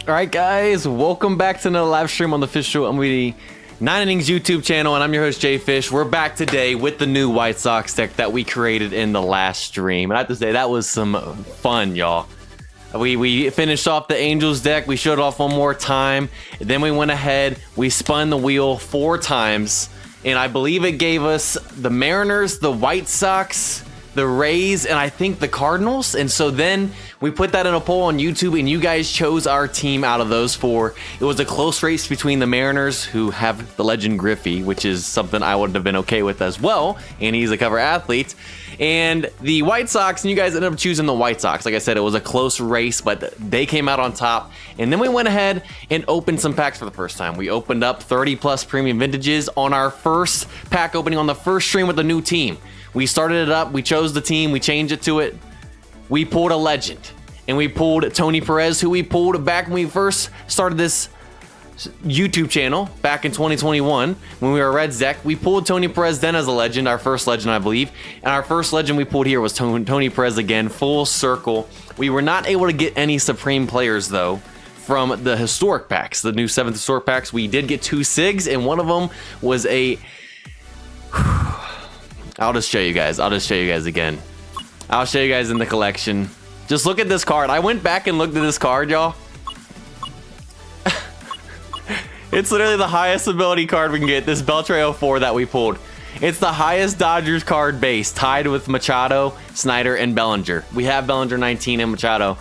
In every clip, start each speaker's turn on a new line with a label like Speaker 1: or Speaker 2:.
Speaker 1: Alright guys, welcome back to another live stream on the official MLB 9 Innings YouTube channel, and I'm your host JayFish. We're back today with the new White Sox deck that we created in the last stream. And I have to say, that was some fun, y'all. We finished off the Angels deck, we showed off one more time, then we went ahead, we spun the wheel 4 times, and I believe it gave us the Mariners, the White Sox, the Rays, and I think the Cardinals. And so then we put that in a poll on YouTube, and you guys chose our team out of those 4. It was a close race between the Mariners, who have the legend Griffey, which is something I would have been okay with as well, and he's a cover athlete, and the White Sox, and you guys ended up choosing the White Sox. Like I said, it was a close race, but they came out on top. And then we went ahead and opened some packs for the first time. We opened up 30 plus premium vintages on our first pack opening on the first stream with a new team. We started it up, we chose the team, we changed it to it. We pulled a legend, and we pulled Tony Perez, who we pulled back when we first started this YouTube channel back in 2021 when we were Reds deck. We pulled Tony Perez then as a legend, our first legend, I believe. And our first legend we pulled here was Tony Perez again, full circle. We were not able to get any Supreme players though from the historic packs, the new 7th historic packs. We did get 2 SIGs, and one of them was a... I'll just show you guys again. I'll show you guys in the collection. Just look at this card. I went back and looked at this card, y'all. It's literally the highest ability card we can get, this Beltre 04 that we pulled. It's the highest Dodgers card base, tied with Machado, Snyder, and Bellinger. We have Bellinger 19 and Machado.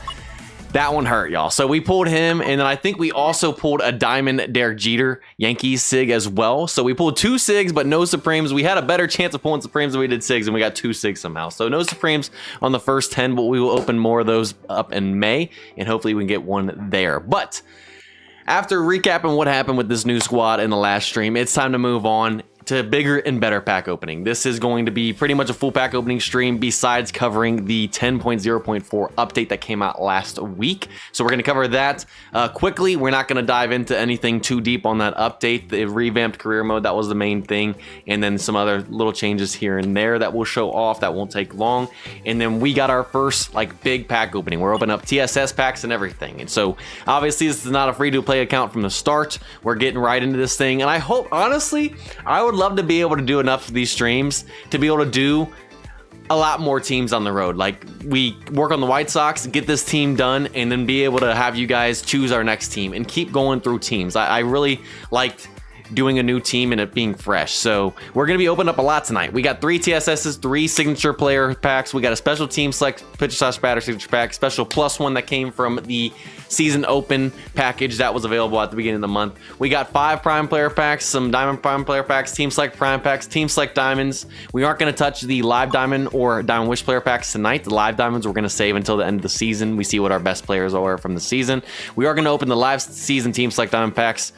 Speaker 1: That one hurt, y'all. So we pulled him, and then I think we also pulled a Diamond Derek Jeter Yankees SIG as well. So we pulled 2 SIGs, but no Supremes. We had a better chance of pulling Supremes than we did SIGs, and we got 2 SIGs somehow. So no Supremes on the first 10, but we will open more of those up in May, and hopefully we can get one there. But after recapping what happened with this new squad in the last stream, it's time to move on to bigger and better pack opening. This is going to be pretty much a full pack opening stream besides covering the 10.0.4 update that came out last week. So we're going to cover that quickly. We're not going to dive into anything too deep on that update. The revamped career mode, that was the main thing, and then some other little changes here and there that we'll show off that won't take long. And then we got our first like big pack opening. We're opening up TSS packs and everything. And so obviously this is not a free to play account from the start. We're getting right into this thing, and I hope, honestly, I would love to be able to do enough of these streams to be able to do a lot more teams on the road. Like, we work on the White Sox, get this team done, and then be able to have you guys choose our next team and keep going through teams. I really liked doing a new team and it being fresh. So we're going to be opening up a lot tonight. We got 3 TSSs, 3 signature player packs. We got a special team select pitcher / batter signature pack, special +1 that came from the season open package that was available at the beginning of the month. We got 5 prime player packs, some diamond prime player packs, team select prime packs, team select diamonds. We aren't going to touch the live diamond or diamond wish player packs tonight. The live diamonds we're going to save until the end of the season. We see what our best players are from the season. We are going to open the live season team select diamond packs.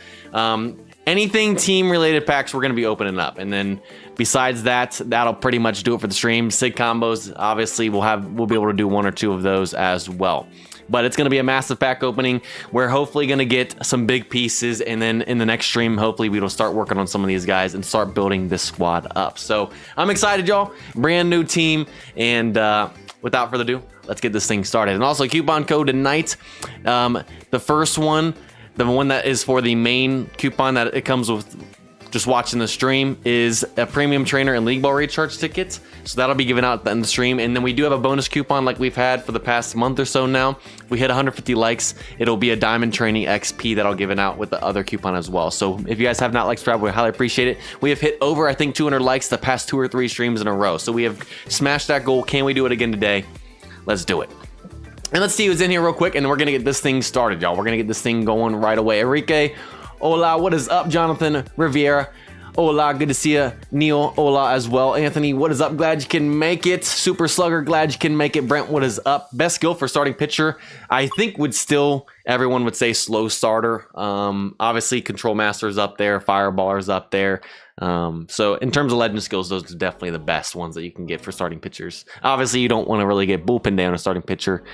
Speaker 1: Anything team related packs we're going to be opening up, and then besides that, that'll pretty much do it for the stream. SIG combos, obviously we'll be able to do 1 or 2 of those as well. But it's going to be a massive pack opening. We're hopefully going to get some big pieces, and then in the next stream, hopefully we will start working on some of these guys and start building this squad up. So I'm excited, y'all. Brand new team, and without further ado, let's get this thing started. And also, coupon code tonight, the first one, the one that is for the main coupon that it comes with just watching the stream, is a premium trainer and league ball recharge ticket. So that'll be given out at the end of the stream. And then we do have a bonus coupon like we've had for the past month or so now. If we hit 150 likes, it'll be a diamond training XP that'll given out with the other coupon as well. So if you guys have not liked subscribe, we highly appreciate it. We have hit over, I think, 200 likes the past 2 or 3 streams in a row. So we have smashed that goal. Can we do it again today? Let's do it. And let's see who's in here real quick, and we're gonna get this thing started, y'all. We're gonna get this thing going right away. Enrique, hola, what is up? Jonathan Riviera, hola, good to see you. Neil, hola as well. Anthony, what is up? Glad you can make it. Super Slugger, glad you can make it. Brent, what is up? Best skill for starting pitcher, I think would still, everyone would say slow starter. Obviously, Control Master's up there, Fireballer's up there. So in terms of legend skills, those are definitely the best ones that you can get for starting pitchers. Obviously, you don't want to really get bullpen down a starting pitcher.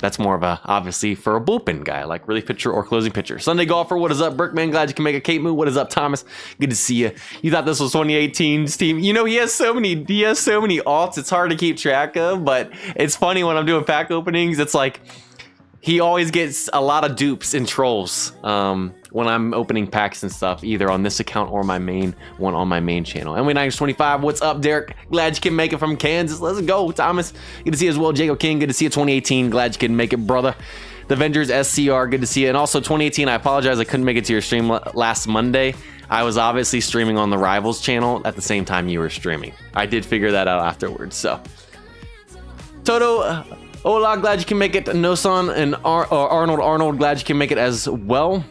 Speaker 1: That's more of a, obviously, for a bullpen guy, like relief pitcher or closing pitcher. Sunday Golfer, what is up? Berkman, glad you can make a Kate move. What is up, Thomas? Good to see you. You thought this was 2018's team. You know, he has so many alts, it's hard to keep track of, but it's funny when I'm doing pack openings. It's like, he always gets a lot of dupes and trolls when I'm opening packs and stuff, either on this account or my main one on my main channel. MW925, what's up, Derek? Glad you can make it from Kansas. Let's go, Thomas. Good to see you as well. Jacob King, good to see you. 2018, glad you can make it, brother. The Avengers SCR, good to see you. And also 2018, I apologize, I couldn't make it to your stream last Monday. I was obviously streaming on the Rivals channel at the same time you were streaming. I did figure that out afterwards, so. Toto, hola, glad you can make it. Noson and Arnold, glad you can make it as well.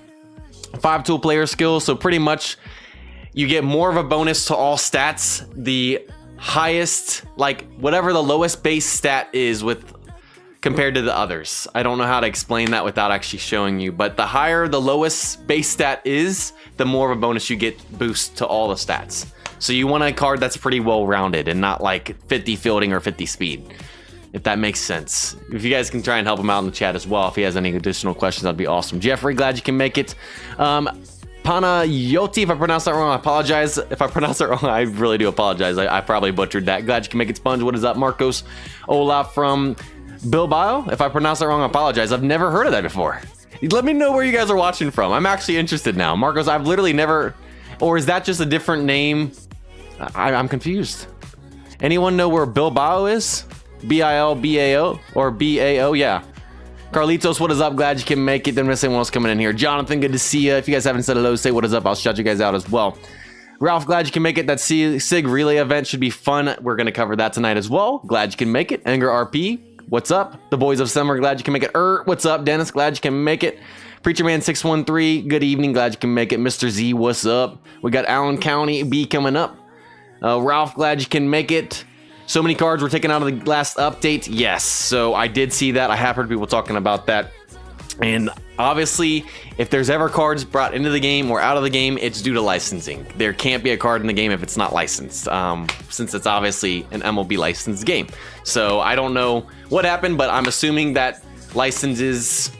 Speaker 1: 5-tool player skill, so pretty much you get more of a bonus to all stats. The highest, like whatever the lowest base stat is with compared to the others. I don't know how to explain that without actually showing you, but the higher the lowest base stat is, the more of a bonus you get boost to all the stats. So you want a card that's pretty well rounded and not like 50 fielding or 50 speed, if that makes sense. If you guys can try and help him out in the chat as well, if he has any additional questions, that'd be awesome. Jeffrey, glad you can make it. Panayoti, if I pronounced that wrong, I apologize. If I pronounced that wrong, I really do apologize. I probably butchered that. Glad you can make it, Sponge. What is up, Marcos? Olaf from Bilbao, if I pronounced that wrong, I apologize. I've never heard of that before. Let me know where you guys are watching from. I'm actually interested now. Marcos, I've literally never, or is that just a different name? I'm confused. Anyone know where Bilbao is? B-I-L-B-A-O or B-A-O? Yeah. Carlitos, what is up? Glad you can make it. Then miss anyone else coming in here. Jonathan, good to see you. If you guys haven't said hello, say what is up. I'll shout you guys out as well. Ralph, glad you can make it. That SIG relay event should be fun. We're going to cover that tonight as well. Glad you can make it. Anger RP, what's up? The Boys of Summer, glad you can make it. What's up? Dennis, glad you can make it. Preacher Man 613, good evening. Glad you can make it. Mr. Z, what's up? We got Allen County B coming up. Ralph, glad you can make it. So many cards were taken out of the last update. Yes, so I did see that. I have heard people talking about that. And obviously, if there's ever cards brought into the game or out of the game, it's due to licensing. There can't be a card in the game if it's not licensed, since it's obviously an MLB licensed game. So I don't know what happened, but I'm assuming that licenses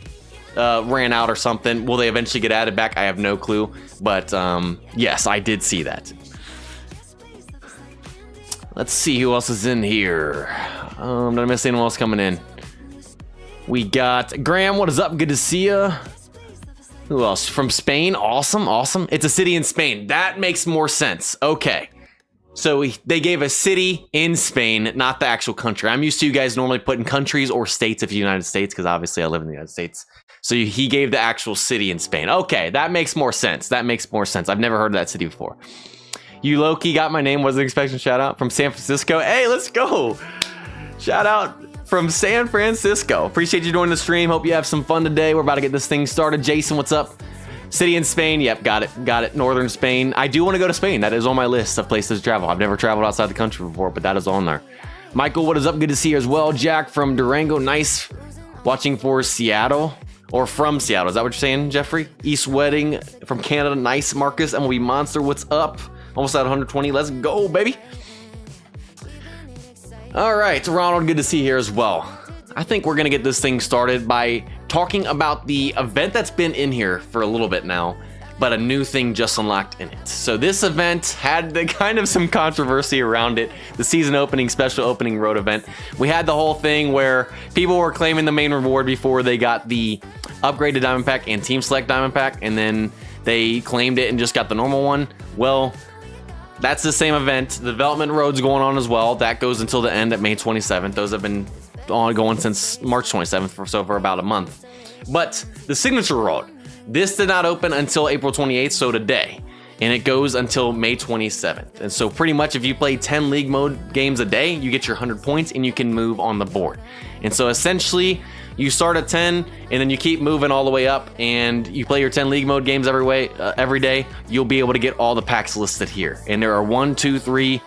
Speaker 1: ran out or something. Will they eventually get added back? I have no clue. But yes, I did see that. Let's see who else is in here. Did I miss anyone else coming in? We got Graham, what is up? Good to see you. Who else? From Spain? Awesome, awesome. It's a city in Spain. That makes more sense. Okay. So they gave a city in Spain, not the actual country. I'm used to you guys normally putting countries or states if you're United States, because obviously I live in the United States. So he gave the actual city in Spain. Okay, that makes more sense. That makes more sense. I've never heard of that city before. You low-key got my name. Wasn't expecting a shout out from San Francisco. Hey, let's go. Shout out from San Francisco. Appreciate you joining the stream. Hope you have some fun today. We're about to get this thing started. Jason, what's up? City in Spain. Yep, got it. Got it. Northern Spain. I do want to go to Spain. That is on my list of places to travel. I've never traveled outside the country before, but that is on there. Michael, what is up? Good to see you as well. Jack from Durango. Nice. Watching for Seattle. Or from Seattle. Is that what you're saying, Jeffrey? East Wedding from Canada. Nice. Marcus. MLB Monster. What's up? Almost at 120. Let's go, baby. All right, Ronald, good to see you here as well. I think we're going to get this thing started by talking about the event that's been in here for a little bit now, but a new thing just unlocked in it. So this event had the kind of some controversy around it. The season opening, special opening road event. We had the whole thing where people were claiming the main reward before they got the upgraded diamond pack and team select diamond pack, and then they claimed it and just got the normal one. Well, that's the same event. The development road's going on as well. That goes until the end at May 27th. Those have been ongoing since March 27th, so for about a month. But the signature road, this did not open until April 28th, so today. And it goes until May 27th. And so pretty much if you play 10 league mode games a day, you get your 100 points and you can move on the board. And so essentially, you start at 10 and then you keep moving all the way up, and you play your 10 league mode games every day. You'll be able to get all the packs listed here. And there are 1, 2, 3,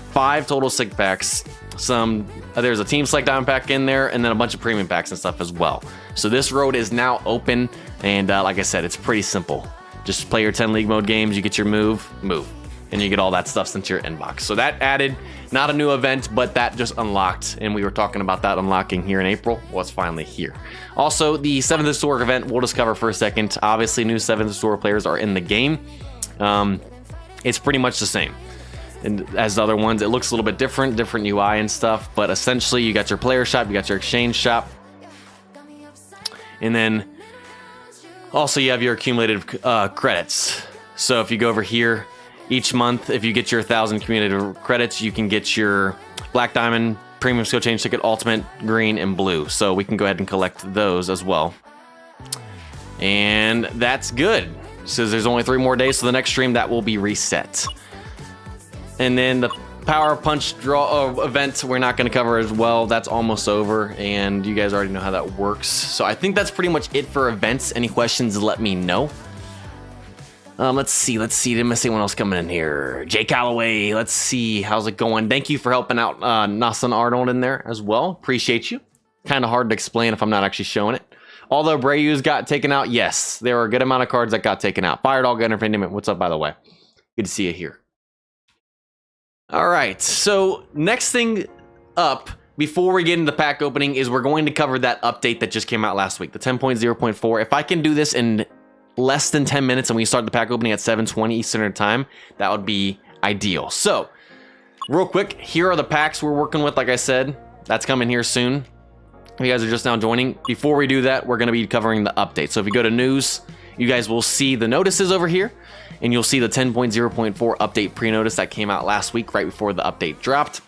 Speaker 1: 5 total SIG packs. There's a team select diamond pack in there, and then a bunch of premium packs and stuff as well. So this road is now open, and like I said, it's pretty simple. Just play your 10 league mode games, you get your move, and you get all that stuff sent to your inbox. So that added, not a new event, but that just unlocked, and we were talking about that unlocking here in April. Well, it's finally here. Also, the 7th Historic event we'll discover for a second. Obviously, new 7th Historic players are in the game. It's pretty much the same and as the other ones. It looks a little bit different UI and stuff, but essentially you got your player shop, you got your exchange shop, And then also you have your accumulated credits. So if you go over here, each month, if you get your 1,000 accumulated credits, you can get your Black Diamond, Premium Skill Change Ticket, Ultimate, Green, and Blue. So we can go ahead and collect those as well. And that's good. So there's only 3 more days, so the next stream that will be reset. And then the Power Punch draw event we're not going to cover as well. That's almost over, and you guys already know how that works. So I think that's pretty much it for events. Any questions, let me know. Let's see. Didn't miss anyone else coming in here. Jay Calloway, let's see. How's it going? Thank you for helping out Nasan Arnold in there as well. Appreciate you. Kind of hard to explain if I'm not actually showing it. Although Brayu's got taken out, yes, there were a good amount of cards that got taken out. Fire Dog Entertainment, what's up, by the way? Good to see you here. All right, so next thing up before we get into the pack opening is we're going to cover that update that just came out last week, the 10.0.4. If I can do this in less than 10 minutes and we start the pack opening at 7:20 Eastern Time, that would be ideal. So, real quick, here are the packs we're working with. Like I said, that's coming here soon. If you guys are just now joining, before we do that, we're going to be covering the update. So if you go to news, you guys will see the notices over here, and you'll see the 10.0.4 update pre-notice that came out last week right before the update dropped.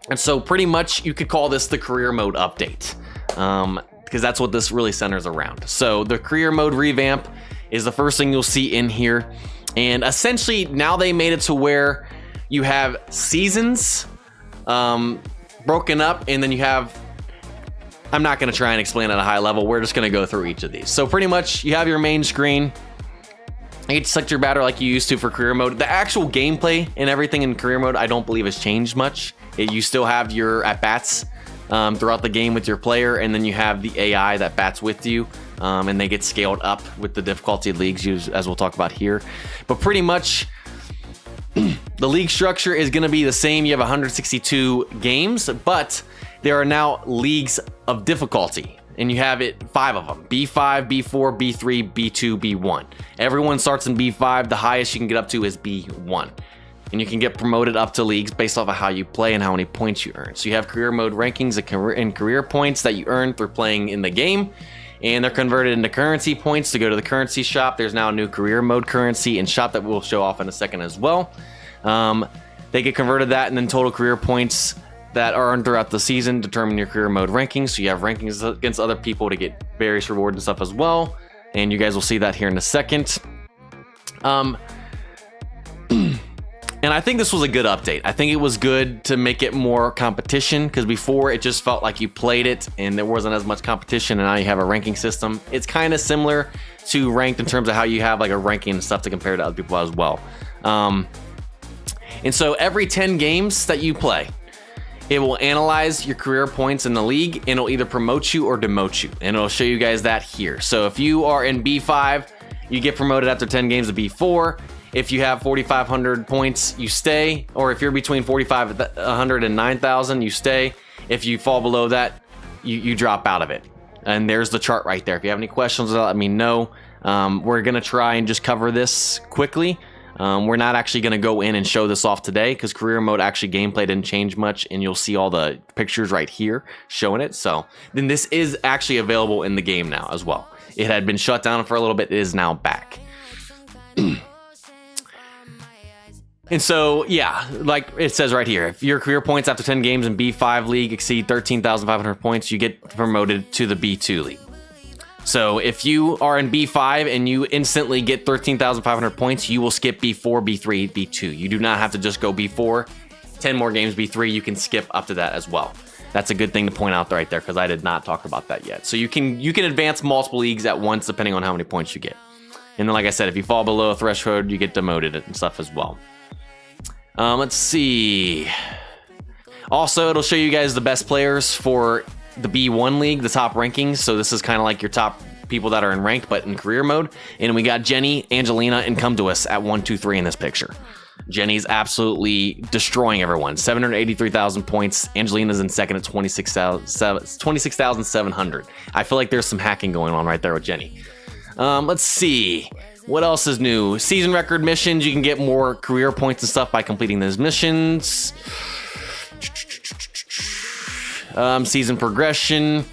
Speaker 1: And so pretty much you could call this the career mode update, because that's what this really centers around. So the career mode revamp is the first thing you'll see in here. And essentially now they made it to where you have seasons broken up, and then you have, I'm not going to try and explain at a high level. We're just going to go through each of these. So pretty much you have your main screen. You get to select your batter like you used to for career mode. The actual gameplay and everything in career mode, I don't believe has changed much. You still have your at-bats throughout the game with your player, and then you have the AI that bats with you, and they get scaled up with the difficulty of leagues, as we'll talk about here. But pretty much the league structure is going to be the same. You have 162 games, but there are now leagues of difficulty, and you have 5 of them: B5, B4, B3, B2, B1. Everyone starts in B5. The highest you can get up to is B1, and you can get promoted up to leagues based off of how you play and how many points you earn. So you have career mode rankings and career points that you earn through playing in the game, and they're converted into currency points to go to the currency shop. There's now a new career mode currency and shop that we'll show off in a second as well. They get converted that, and then total career points that are earned throughout the season determine your career mode rankings. So you have rankings against other people to get various rewards and stuff as well. And you guys will see that here in a second. And I think this was a good update. I think it was good to make it more competition, because before it just felt like you played it and there wasn't as much competition, and now you have a ranking system. It's kind of similar to ranked in terms of how you have like a ranking and stuff to compare to other people as well. And so every 10 games that you play, it will analyze your career points in the league, and it'll either promote you or demote you. And it'll show you guys that here. So if you are in B5, you get promoted after 10 games to B4. If you have 4,500 points, you stay. Or if you're between 4,500 and 9,000, you stay. If you fall below that, you drop out of it. And there's the chart right there. If you have any questions, let me know. We're going to try and just cover this quickly. We're not actually going to go in and show this off today, because career mode actually gameplay didn't change much, and you'll see all the pictures right here showing it. So then this is actually available in the game now as well. It had been shut down for a little bit. It is now back. And so, yeah, like it says right here, if your career points after 10 games in B5 league exceed 13,500 points, you get promoted to the B2 league. So if you are in B5 and you instantly get 13,500 points, you will skip B4, B3, B2. You do not have to just go B4, 10 more games B3, you can skip up to that as well. That's a good thing to point out right there, because I did not talk about that yet. So you can advance multiple leagues at once depending on how many points you get. And then like I said, if you fall below a threshold, you get demoted and stuff as well. Let's see. Also, it'll show you guys the best players for the B1 league, the top rankings. So this is kind of like your top people that are in ranked, but in career mode. And we got Jenny, Angelina, and Come To Us at 1, 2, 3 in this picture. Jenny's absolutely destroying everyone. 783,000 points. Angelina's in second at 26,700. I feel like there's some hacking going on right there with Jenny. Let's see. What else is new? Season record missions. You can get more career points and stuff by completing those missions. Season progression.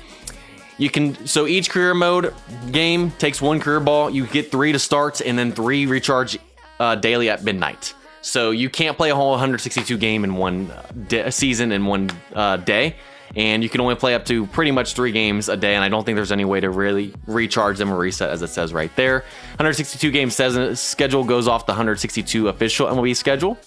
Speaker 1: So each career mode game takes 1 career ball. You get 3 to start, and then 3 recharge daily at midnight. So you can't play a whole 162 game in one season in one day, and you can only play up to pretty much 3 games a day. And I don't think there's any way to really recharge them or reset, as it says right there. 162 game schedule goes off the 162 official MLB schedule.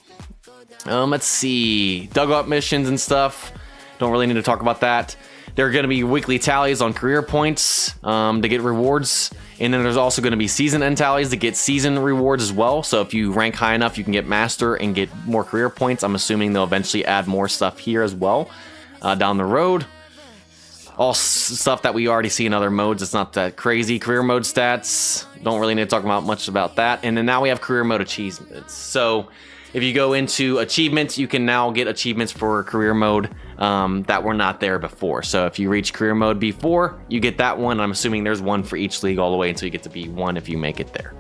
Speaker 1: Let's see, dugout missions and stuff. Don't really need to talk about that. There are going to be weekly tallies on career points to get rewards. And then there's also going to be season end tallies to get season rewards as well. So if you rank high enough, you can get master and get more career points. I'm assuming they'll eventually add more stuff here as well down the road. All stuff that we already see in other modes. It's not that crazy. Career mode stats. Don't really need to talk about much about that. And then now we have career mode achievements. So if you go into achievements, you can now get achievements for career mode that were not there before. So if you reach career mode B4, you get that one. I'm assuming there's one for each league all the way until you get to B1 if you make it there.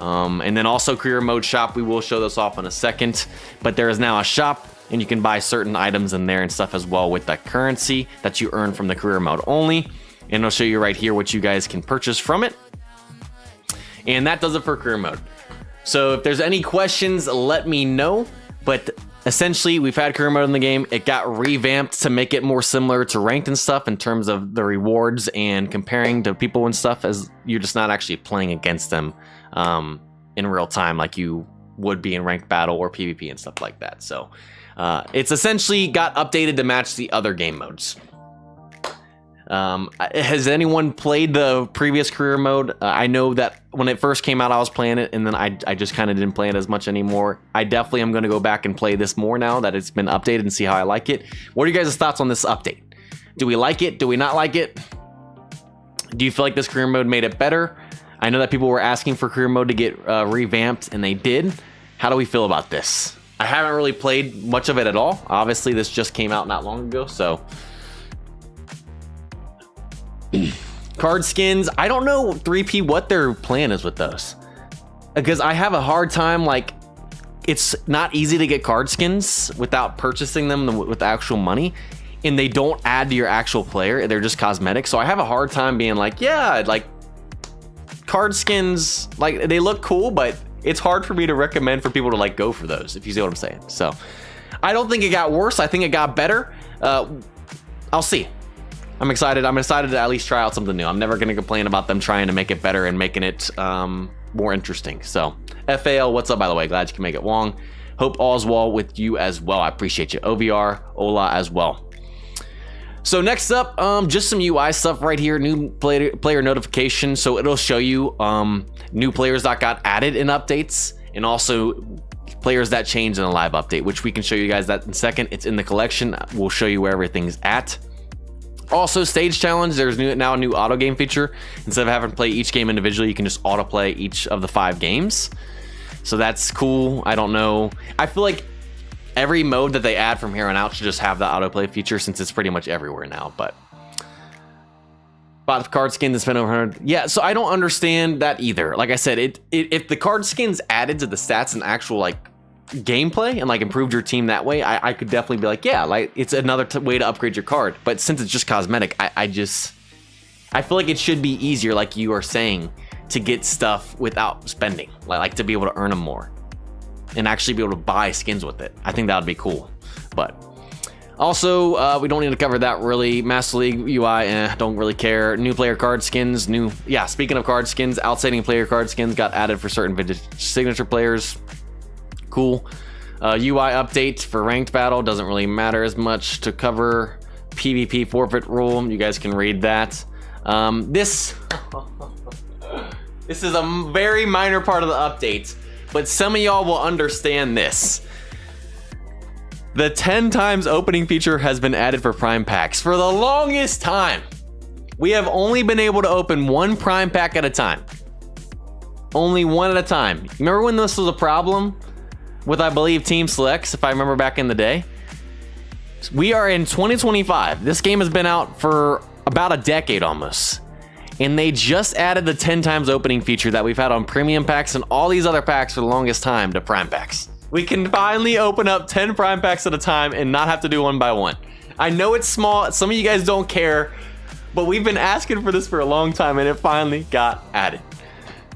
Speaker 1: And then also career mode shop. We will show this off in a second, but there is now a shop, and you can buy certain items in there and stuff as well with that currency that you earn from the career mode only. And I'll show you right here what you guys can purchase from it. And that does it for career mode. So if there's any questions, let me know. But essentially, we've had career mode in the game. It got revamped to make it more similar to ranked and stuff in terms of the rewards and comparing to people and stuff, as you're just not actually playing against them in real time like you would be in ranked battle or PvP and stuff like that. So it's essentially got updated to match the other game modes. Has anyone played the previous career mode? I know that when it first came out, I was playing it, and then I just kind of didn't play it as much anymore. I definitely am going to go back and play this more now that it's been updated and see how I like it. What are you guys' thoughts on this update? Do we like it? Do we not like it? Do you feel like this career mode made it better? I know that people were asking for career mode to get revamped, and they did. How do we feel about this? I haven't really played much of it at all. Obviously, this just came out not long ago, so... Card skins, I don't know 3P what their plan is with those, because I have a hard time, like, it's not easy to get card skins without purchasing them with actual money, and they don't add to your actual player. They're just cosmetic. So I have a hard time being like, yeah, like, card skins, like, they look cool, but it's hard for me to recommend for people to like go for those, if you see what I'm saying. So I don't think it got worse. I think it got better. I'll see. I'm excited. I'm excited to at least try out something new. I'm never going to complain about them trying to make it better and making it more interesting. So FAL, what's up, by the way? Glad you can make it, Wong. Hope all's well with you as well. I appreciate you. OVR, Ola as well. So next up, just some UI stuff right here. New player notification. So it'll show you new players that got added in updates, and also players that changed in a live update, which we can show you guys that in a second. It's in the collection. We'll show you where everything's at. Also, stage challenge, there's now a new auto game feature. Instead of having to play each game individually, you can just auto play each of the 5 games. So that's cool. I don't know. I feel like every mode that they add from here on out should just have the autoplay feature, since it's pretty much everywhere now. But bought the card skin that's been over 100. Yeah, so I don't understand that either. Like I said, if the card skins added to the stats and actual like gameplay and like improved your team that way, I could definitely be like, yeah, like it's another way to upgrade your card. But since it's just cosmetic, I feel like it should be easier, like you are saying, to get stuff without spending, like to be able to earn them more and actually be able to buy skins with it. I think that would be cool. But also, we don't need to cover that really. Master League UI, don't really care. New player card skins, speaking of card skins, outstanding player card skins got added for certain vintage signature players. Cool. UI update for ranked battle, doesn't really matter as much to cover. PvP forfeit rule, you guys can read that. This is a very minor part of the update, but some of y'all will understand this. The 10 times opening feature has been added for prime packs. For the longest time, we have only been able to open 1 prime pack at a time. Only 1 at a time. Remember when this was a problem with, I believe, Team Selects, if I remember back in the day? We are in 2025. This game has been out for about a decade almost. And they just added the 10 times opening feature that we've had on premium packs and all these other packs for the longest time to prime packs. We can finally open up 10 prime packs at a time and not have to do one by one. I know it's small. Some of you guys don't care, But we've been asking for this for a long time, and it finally got added.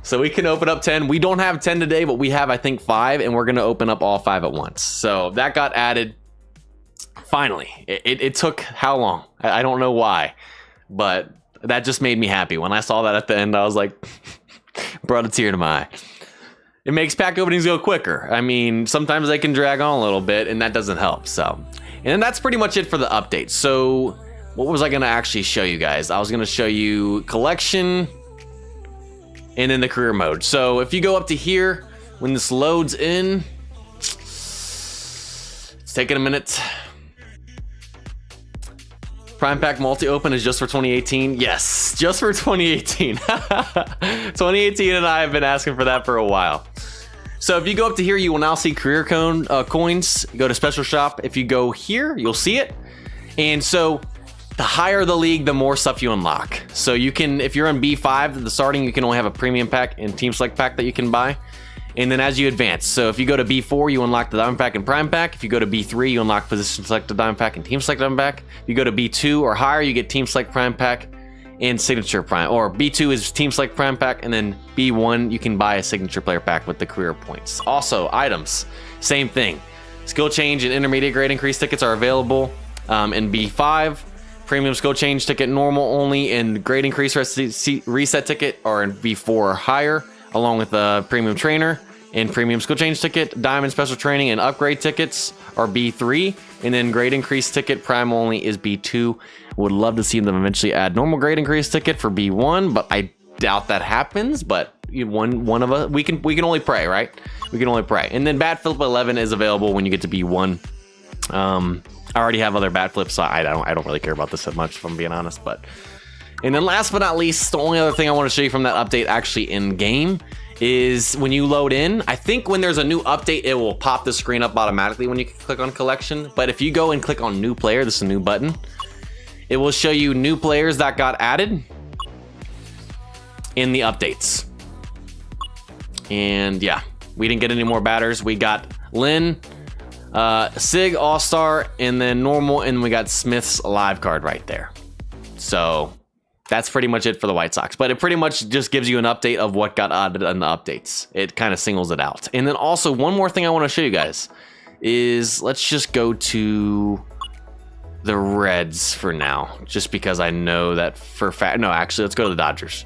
Speaker 1: So we can open up 10. We don't have 10 today, but we have, I think, 5, and we're going to open up all 5 at once. So that got added. Finally. It took how long? I don't know why, but that just made me happy. When I saw that at the end, I was like, brought a tear to my eye. It makes pack openings go quicker. I mean, sometimes they can drag on a little bit, and that doesn't help. So, and then that's pretty much it for the update. So what was I going to actually show you guys? I was going to show you collection and then the career mode. So if you go up to here, when this loads in, it's taking a minute. Prime Pack Multi-Open is just for 2018. Yes, just for 2018. 2018 and I have been asking for that for a while. So if you go up to here, you will now see career coins. Go to Special Shop. If you go here, you'll see it. And so the higher the league, the more stuff you unlock. So you can, if you're in B5, the starting, you can only have a premium pack and team select pack that you can buy. And then as you advance, so if you go to B4, you unlock the Diamond Pack and Prime Pack. If you go to B3, you unlock Position Select Diamond Pack and Team Select Diamond Pack. If you go to B2 or higher, you get Team Select Prime Pack and Signature Prime. Or B2 is Team Select Prime Pack, and then B1, you can buy a Signature Player Pack with the career points. Also, items, same thing. Skill Change and Intermediate Grade Increase tickets are available in B5. Premium Skill Change ticket normal only, and Grade Increase reset ticket are in B4 or higher, along with the Premium Trainer. And Premium Skill Change ticket, Diamond Special Training, and Upgrade tickets are B3. And then Grade Increase ticket, Prime only, is B2. Would love to see them eventually add normal Grade Increase ticket for B1, but I doubt that happens. But one of us, we can only pray, right? We can only pray. And then Bat Flip 11 is available when you get to B1. I already have other bat flips, so I don't really care about this that much, if I'm being honest. But and then last but not least, the only other thing I want to show you from that update actually in game is when you load in. I think when there's a new update, it will pop the screen up automatically when you click on collection. But if you go and click on new player, this is a new button, it will show you new players that got added in the updates. And yeah, we didn't get any more batters. We got Lynn, Sig, All-Star, and then normal, and we got Smith's live card right there. So that's pretty much it for the White Sox, but it pretty much just gives you an update of what got added in the updates. It kind of singles it out. And then also one more thing I want to show you guys is, let's just go to the Reds for now, just because I know that for fact. No, actually, let's go to the Dodgers,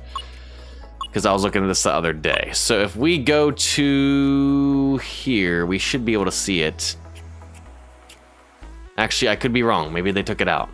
Speaker 1: because I was looking at this the other day. So if we go to here, we should be able to see it. Actually, I could be wrong. Maybe they took it out.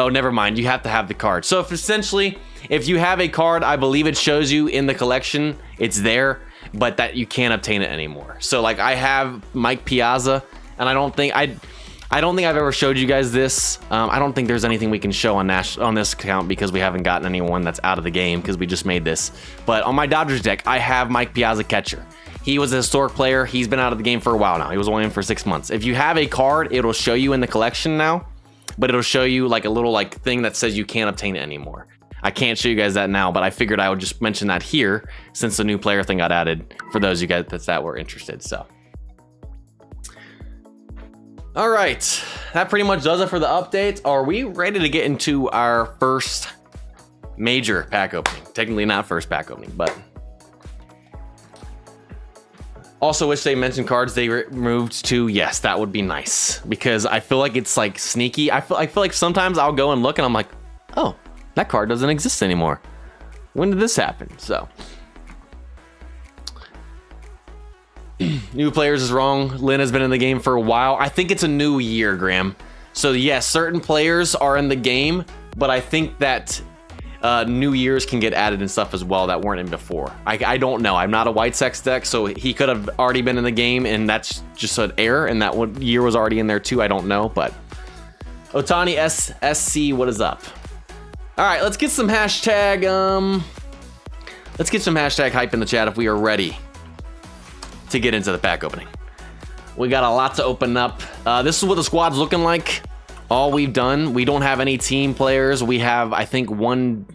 Speaker 1: Oh, never mind. You have to have the card. So if you have a card, I believe it shows you in the collection, it's there, but that you can't obtain it anymore. So like I have Mike Piazza, and I don't think I've ever showed you guys this. I don't think there's anything we can show on this account because we haven't gotten anyone that's out of the game because we just made this. But on my Dodgers deck, I have Mike Piazza catcher. He was a historic player. He's been out of the game for a while now. He was only in for 6 months. If you have a card, it'll show you in the collection now, but it'll show you like a little like thing that says you can't obtain it anymore. I can't show you guys that now, but I figured I would just mention that here since the new player thing got added for those of you guys that were interested. So, all right, that pretty much does it for the updates. Are we ready to get into our first major pack opening? Technically not first pack opening, but also wish they mentioned cards they removed too. Yes, that would be nice because I feel like it's like sneaky. I feel like sometimes I'll go and look and I'm like, oh, that card doesn't exist anymore. When did this happen? So new players is wrong. Lynn has been in the game for a while. I think it's a new year, Graham. So yes, certain players are in the game, but I think that new years can get added and stuff as well that weren't in before. I don't know. I'm not a White Sox deck, so he could have already been in the game and that's just an error, and that one year was already in there too. I don't know, but Otani SC, what is up? All right, let's get some hashtag hype in the chat if we are ready to get into the pack opening. We got a lot to open up. This is what the squad's looking like. All we've done, we don't have any team players. We have, I think, one.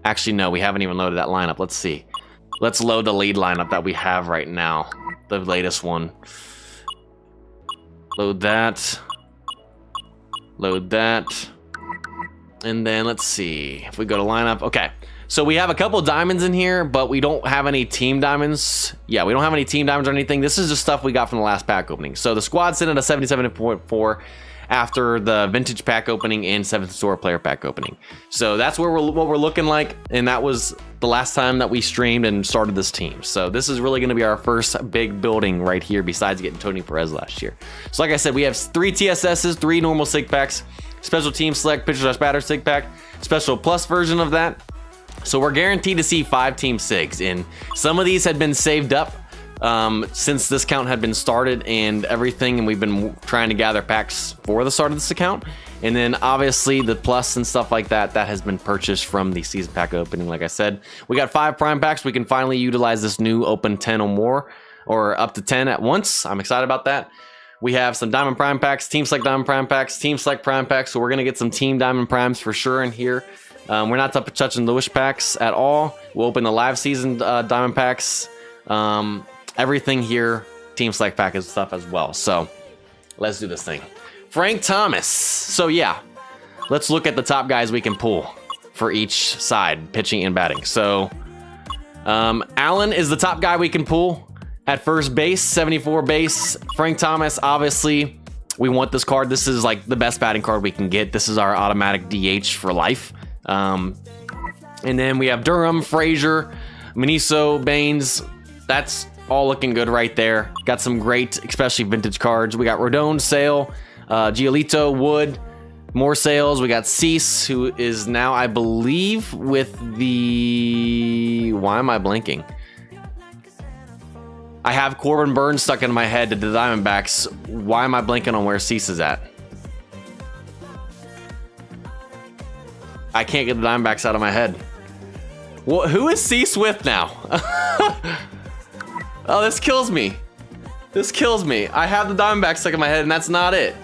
Speaker 1: Actually, no, we haven't even loaded that lineup. Let's see. Let's load the lead lineup that we have right now, the latest one. Load that. Load that. And then let's see if we go to lineup. Okay, so we have a couple diamonds in here, but we don't have any team diamonds. Yeah, we don't have any team diamonds or anything. This is just stuff we got from the last pack opening. So the squad's sitting at a 77.4 after the vintage pack opening and 7th store player pack opening. So that's where what we're looking like, and that was the last time that we streamed and started this team. So this is really going to be our first big building right here, besides getting Tony Perez last year. So like I said, we have 3 TSSs, 3 normal sig packs, special team select pitcher/batter sig pack, special plus version of that. So we're guaranteed to see 5 team sigs, and some of these had been saved up since this account had been started and everything, and we've been trying to gather packs for the start of this account. And then obviously the plus and stuff like that has been purchased from the season pack opening. Like I said, we got 5 prime packs. We can finally utilize this new open 10 or more, or up to 10 at once. I'm excited about that. We have some diamond prime packs, team select diamond prime packs, team select prime packs. So we're gonna get some team diamond primes for sure in here. We're not touching the wish packs at all. We'll open the live season diamond packs. Everything here, team select pack and stuff as well. So let's do this thing. Frank Thomas. So yeah, let's look at the top guys we can pull for each side, pitching and batting. So Allen is the top guy we can pull at first base, 74 base. Frank Thomas, obviously, we want this card. This is like the best batting card we can get. This is our automatic DH for life. And then we have Durham, Frazier, Miniso, Baines. That's all looking good right there. Got some great, especially vintage cards. We got Rodon, Sale, Giolito, Wood, more sales. We got Cease, who is now, I believe, with the... Why am I blanking? I have Corbin Burns stuck in my head to the Diamondbacks. Why am I blanking on where Cease is at? I can't get the Diamondbacks out of my head. Well, who is Cease with now? Oh, this kills me. This kills me. I have the Diamondbacks stuck in my head, and that's not it.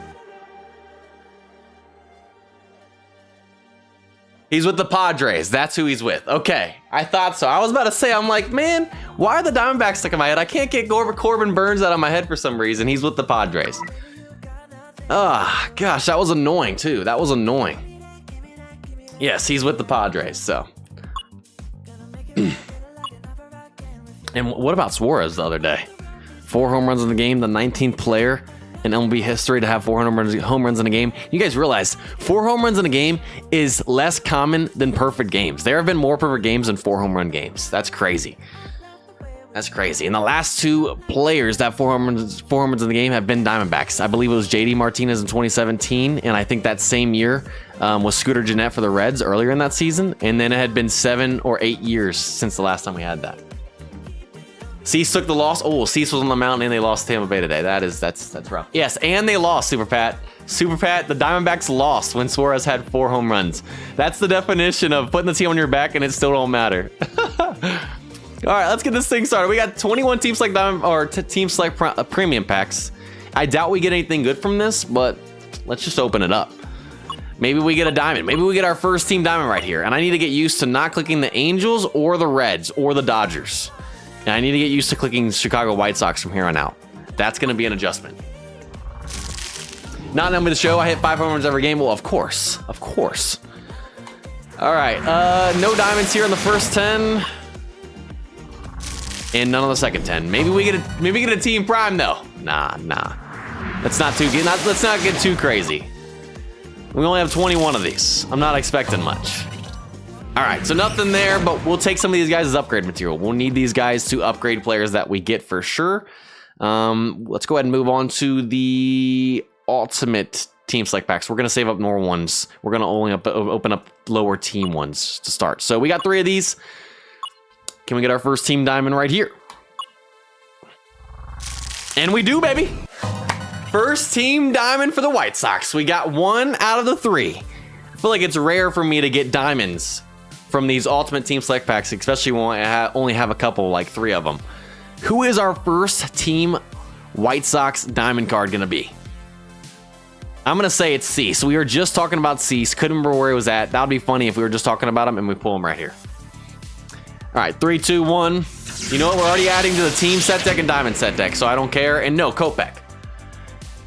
Speaker 1: He's with the Padres. That's who he's with. Okay, I thought so. I was about to say, I'm like, man, why are the Diamondbacks stuck in my head? I can't get Corbin Burns out of my head for some reason. He's with the Padres. Ah, gosh, that was annoying too. That was annoying. Yes, he's with the Padres, so. And what about Suarez the other day? 4 home runs in the game, the 19th player in MLB history to have 4 home runs in a game. You guys realize 4 home runs in a game is less common than perfect games. There have been more perfect games than 4 home run games. That's crazy. That's crazy. And the last 2 players that 4 home runs in the game have been Diamondbacks. I believe it was JD Martinez in 2017, and I think that same year was Scooter Gennett for the Reds earlier in that season. And then it had been 7 or 8 years since the last time we had that. Cease took the loss. Oh, Cease was on the mountain and they lost Tampa Bay today. That's rough. Yes, and they lost, Super Pat. Super Pat, the Diamondbacks lost when Suarez had 4 home runs. That's the definition of putting the team on your back and it still don't matter. All right, let's get this thing started. We got 21 team select team select premium packs. I doubt we get anything good from this, but let's just open it up. Maybe we get a diamond. Maybe we get our first team diamond right here. And I need to get used to not clicking the Angels or the Reds or the Dodgers. And I need to get used to clicking Chicago White Sox from here on out. That's going to be an adjustment. Not name of the show. I hit 5 home runs every game. Well, of course. Of course. All right. No diamonds here in the first 10. And none on the second 10. Maybe we get a team prime though. Nah. Let's not get too crazy. We only have 21 of these. I'm not expecting much. All right, so nothing there, but we'll take some of these guys as upgrade material. We'll need these guys to upgrade players that we get for sure. Let's go ahead and move on to the ultimate team select packs. We're going to save up more ones. We're going to only open up lower team ones to start. So we got 3 of these. Can we get our first team diamond right here? And we do, baby. First team diamond for the White Sox. We got 1 out of the 3. I feel like it's rare for me to get diamonds from these ultimate team select packs, especially when I only have a couple, like 3 of them. Who is our first team White Sox diamond card gonna be? I'm gonna say it's Cease. We were just talking about Cease. Couldn't remember where he was at. That would be funny if we were just talking about him and we pull him right here. All right, 3, 2, 1. You know what? We're already adding to the team set deck and diamond set deck, so I don't care. And no, Kopech.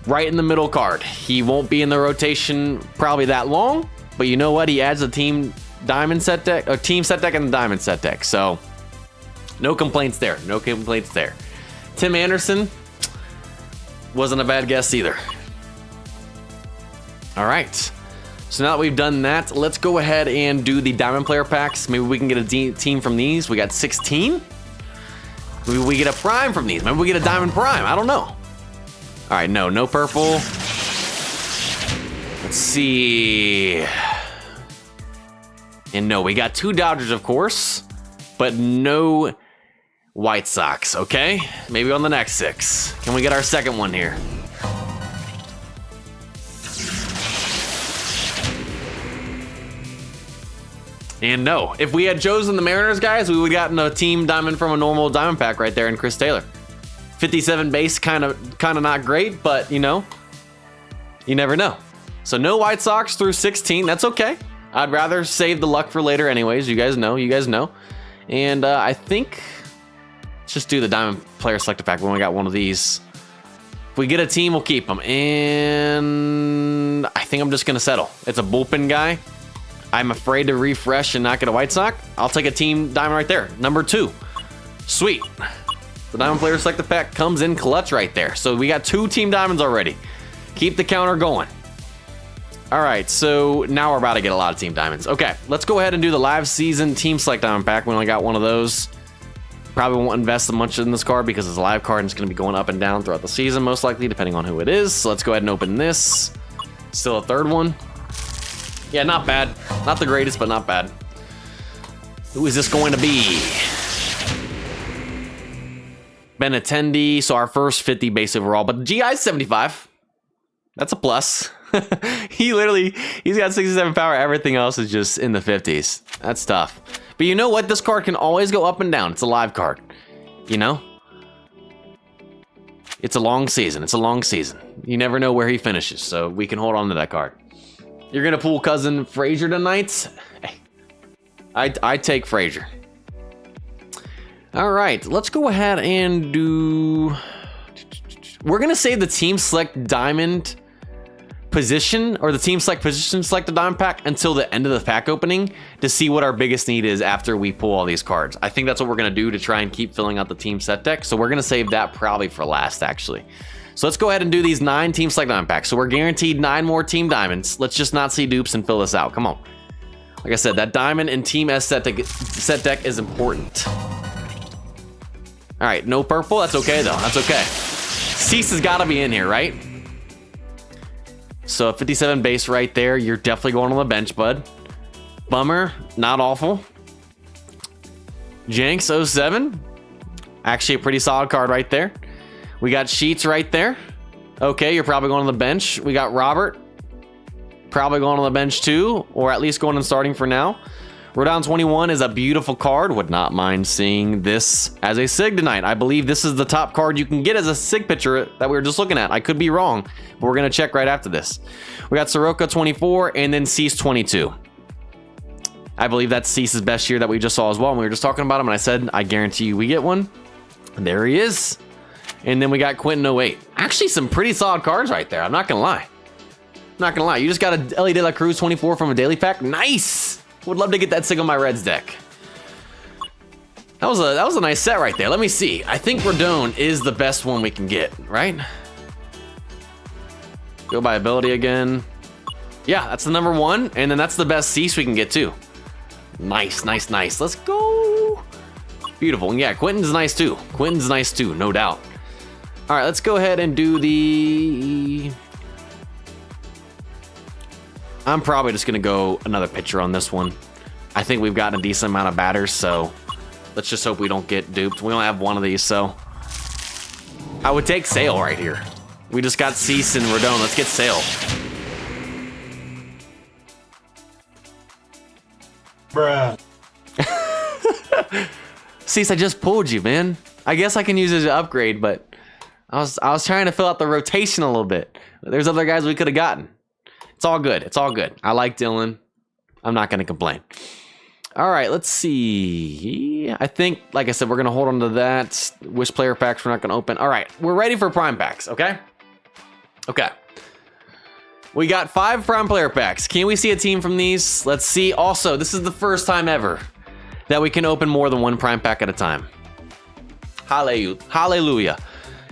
Speaker 1: Right in the middle card. He won't be in the rotation probably that long, But you know what? He adds a team diamond set deck, or team set deck and the diamond set deck. So no complaints there. No complaints there. Tim Anderson wasn't a bad guess either. All right. So now that we've done that, let's go ahead and do the diamond player packs. Maybe we can get a team from these. We got 16. Maybe we get a prime from these. Maybe we get a diamond prime. I don't know. All right, no purple. Let's see. And no, we got 2 Dodgers, of course, but no White Sox, okay? Maybe on the next 6. Can we get our second one here? And no, if we had chosen the Mariners, guys, we would have gotten a team diamond from a normal diamond pack right there in Chris Taylor. 57 base, kind of not great, but you know, you never know. So no White Sox through 16. That's okay. I'd rather save the luck for later anyways. You guys know. And I think let's just do the diamond player selector pack. We only got one of these. If we get a team, we'll keep them. And I think I'm just going to settle. It's a bullpen guy. I'm afraid to refresh and not get a White Sox. I'll take a team diamond right there. Number 2. Sweet. The diamond player selector pack comes in clutch right there. So we got 2 team diamonds already. Keep the counter going. All right, so now we're about to get a lot of team diamonds. Okay, let's go ahead and do the live season team select diamond pack. We only got one of those. Probably won't invest much in this card because it's a live card and it's going to be going up and down throughout the season, most likely, depending on who it is. So let's go ahead and open this. Still a third one. Yeah, not bad. Not the greatest, but not bad. Who is this going to be? Benintendi. So our first 50 base overall, but the GI's 75. That's a plus. He's got 67 power. Everything else is just in the 50s. That's tough. But you know what? This card can always go up and down. It's a live card. You know? It's a long season. You never know where he finishes, so we can hold on to that card. You're going to pull cousin Frazier tonight? Hey, I take Frazier. All right, let's go ahead and do... We're going to save the team select diamond position, or the team select position select the diamond pack until the end of the pack opening to see what our biggest need is after we pull all these cards. I think that's what we're going to do to try and keep filling out the team set deck. So we're going to save that probably for last, actually. So let's go ahead and do these 9 team select diamond packs. So we're guaranteed 9 more team diamonds. Let's just not see dupes and fill this out. Come on. Like I said, that diamond and team S set deck is important. All right, no purple. That's okay, though. That's okay. Cease has got to be in here, right? So 57 base right there. You're definitely going on the bench, bud. Bummer. Not awful. Jenks 07. Actually a pretty solid card right there. We got Sheets right there. Okay, you're probably going on the bench. We got Robert. Probably going on the bench too, or at least going and starting for now. Rodon 21 is a beautiful card. Would not mind seeing this as a SIG tonight. I believe this is the top card you can get as a SIG pitcher that we were just looking at. I could be wrong, but we're going to check right after this. We got Soroka 24 and then Cease 22. I believe that's Cease's best year that we just saw as well. And we were just talking about him, and I said, I guarantee you we get one. And there he is. And then we got Quentin 08. Actually, some pretty solid cards right there. I'm not going to lie. You just got a Ellie De La Cruz 24 from a daily pack. Nice. Would love to get that SIG on my Reds deck. That was a nice set right there. Let me see. I think Rodon is the best one we can get, right? Go by ability again. Yeah, that's the number 1, and then that's the best Cease we can get too. Nice. Let's go. Beautiful. And yeah, Quentin's nice too. No doubt. All right, let's go ahead and do the... I'm probably just going to go another pitcher on this one. I think we've gotten a decent amount of batters, so let's just hope we don't get duped. We only have one of these, so I would take Sale right here. We just got Cease and Rodon. Let's get Sale.
Speaker 2: Bruh.
Speaker 1: Cease, I just pulled you, man. I guess I can use it as an upgrade, but I was trying to fill out the rotation a little bit. There's other guys we could have gotten. It's all good. I like Dylan. I'm not going to complain. All right, let's see. I think, like I said, we're going to hold on to that. Wish player packs we're not going to open. All right, we're ready for prime packs, okay? Okay. We got 5 prime player packs. Can we see a team from these? Let's see. Also, this is the first time ever that we can open more than 1 prime pack at a time. Hallelujah.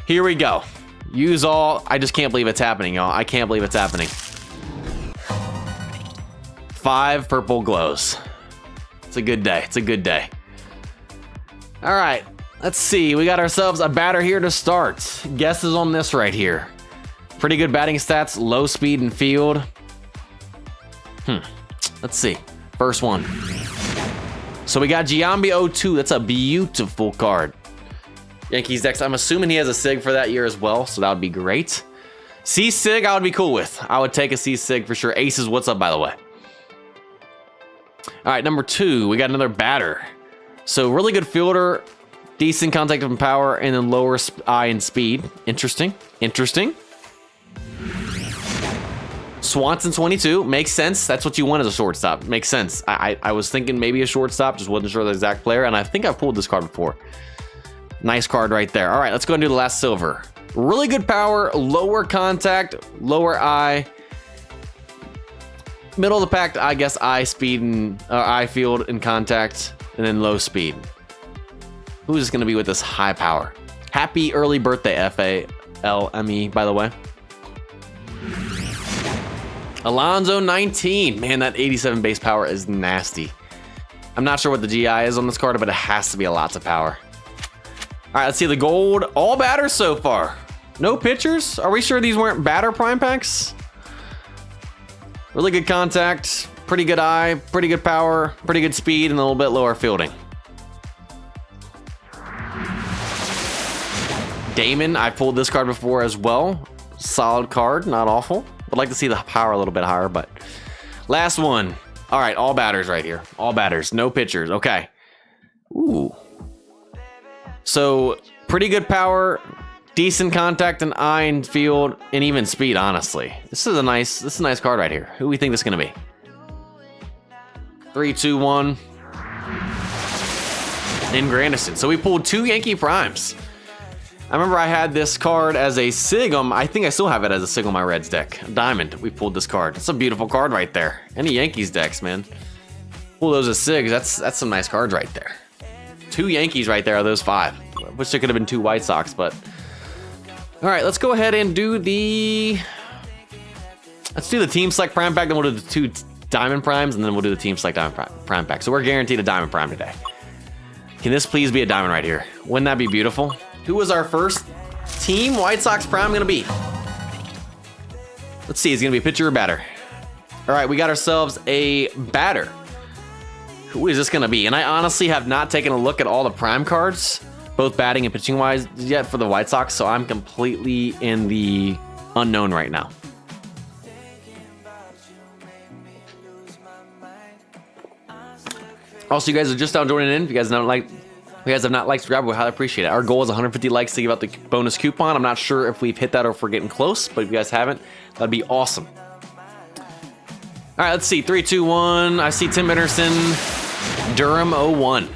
Speaker 1: Here we go. Use all. I just can't believe it's happening, y'all. I can't believe it's happening. 5 purple glows. It's a good day. It's a good day. All right. Let's see. We got ourselves a batter here to start. Guesses on this right here. Pretty good batting stats, low speed and field. Let's see. First one. So we got Giambi 02. That's a beautiful card. Yankees decks. I'm assuming he has a SIG for that year as well, so that would be great. C-SIG, I would be cool with. I would take a C-SIG for sure. Aces, what's up, by the way? All right, number 2. We got another batter. So really good fielder, decent contact and power, and then lower eye and speed. Interesting. Interesting. Swanson 22 makes sense. That's what you want as a shortstop. Makes sense. I was thinking maybe a shortstop, just wasn't sure the exact player, and I think I've pulled this card before. Nice card right there. All right, let's go and do the last silver. Really good power, lower contact, lower eye, middle of the pack. I guess eye speed and eye field and contact, and then low speed. Who is going to be with this high power? Happy early birthday, FALME, by the way. Alonso 19. Man, that 87 base power is nasty. I'm not sure what the GI is on this card, but it has to be a lots of power. All right, let's see the gold. All batters so far. No pitchers? Are we sure these weren't batter prime packs? Really good contact, pretty good eye, pretty good power, pretty good speed, and a little bit lower fielding. Damon, I pulled this card before as well. Solid card, not awful. Would like to see the power a little bit higher, but last one. All right, all batters right here. All batters, no pitchers. Okay. Ooh. So pretty good power, decent contact and eye and field, and even speed. Honestly, this is a nice card right here. Who do we think this is gonna be? 3, 2, 1. In Granderson. So we pulled 2 Yankee primes. I remember I had this card as a SIG on, I think I still have it as a SIG on my Reds deck. Diamond, we pulled this card. It's a beautiful card right there. Any Yankees decks, man. Pull those as SIGs, that's some nice cards right there. 2 Yankees right there are those 5. I wish there could have been 2 White Sox, but. All right, let's go ahead and do the, let's do the Team Select Prime Pack, then we'll do the 2 Diamond Primes, and then we'll do the Team Select Diamond Prime Pack. So we're guaranteed a Diamond Prime today. Can this please be a Diamond right here? Wouldn't that be beautiful? Who was our first Team White Sox Prime gonna be? Let's see, is he gonna be a pitcher or batter? All right, we got ourselves a batter. Who is this gonna be? And I honestly have not taken a look at all the Prime cards, both batting and pitching wise yet for the White Sox, so I'm completely in the unknown right now. Also, you guys are just now joining in. If you guys have not liked, subscribe, we highly appreciate it. Our goal is 150 likes to give out the bonus coupon. I'm not sure if we've hit that or if we're getting close, but if you guys haven't, that'd be awesome. All right, let's see. 3, 2, 1. I see Tim Anderson, Durham 01.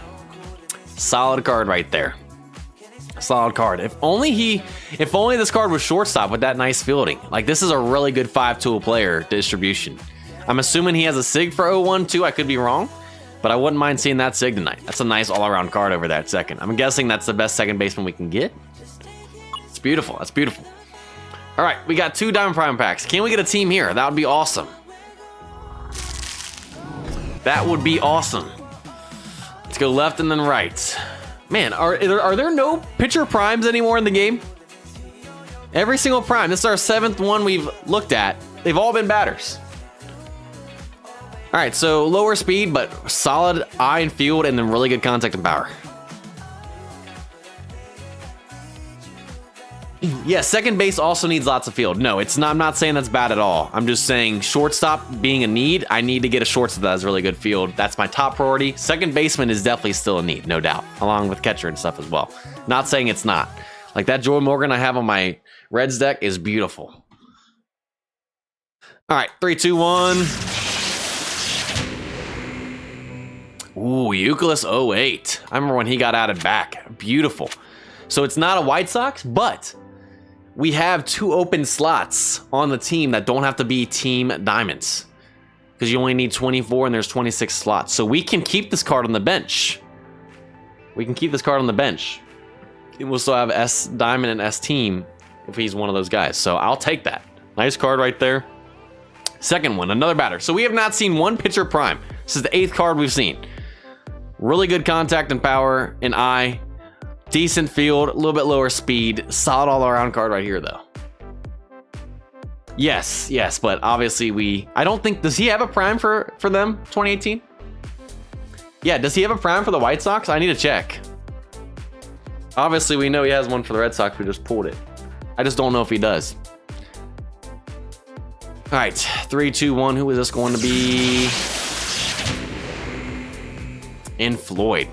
Speaker 1: Solid card right there. Solid card. If only this card was shortstop with that nice fielding. Like, this is a really good 5-tool player distribution. I'm assuming he has a SIG for 01 too. I could be wrong. But I wouldn't mind seeing that SIG tonight. That's a nice all-around card over that second. I'm guessing that's the best second baseman we can get. It's beautiful. That's beautiful. All right, we got 2 Diamond Prime packs. Can we get a team here? That would be awesome. That would be awesome. Let's go left and then right. Man, are there no pitcher primes anymore in the game? Every single prime. This is our 7th one we've looked at. They've all been batters. All right, so lower speed, but solid eye and field, and then really good contact and power. Yeah, second base also needs lots of field. No, it's not. I'm not saying that's bad at all. I'm just saying shortstop being a need. I need to get a shortstop that has really good field. That's my top priority. Second baseman is definitely still a need, no doubt, along with catcher and stuff as well. Not saying it's not. Like that Joy Morgan I have on my Reds deck is beautiful. All right, 3, 2, 1. Ooh, Euclid 08. I remember when he got added back. Beautiful. So it's not a White Sox, but we have 2 open slots on the team that don't have to be team diamonds. Because you only need 24 and there's 26 slots. So we can keep this card on the bench. We can keep this card on the bench. We'll still have S diamond and S team if he's one of those guys. So I'll take that. Nice card right there. Second one, another batter. So we have not seen one pitcher prime. This is the 8th card we've seen. Really good contact and power and eye. Decent field, a little bit lower speed. Solid all-around card right here, though. Yes, but obviously I don't think, does he have a prime for them, 2018? Yeah, does he have a prime for the White Sox? I need to check. Obviously, we know he has one for the Red Sox. We just pulled it. I just don't know if he does. All right, 3, 2, 1. Who is this going to be? And Floyd.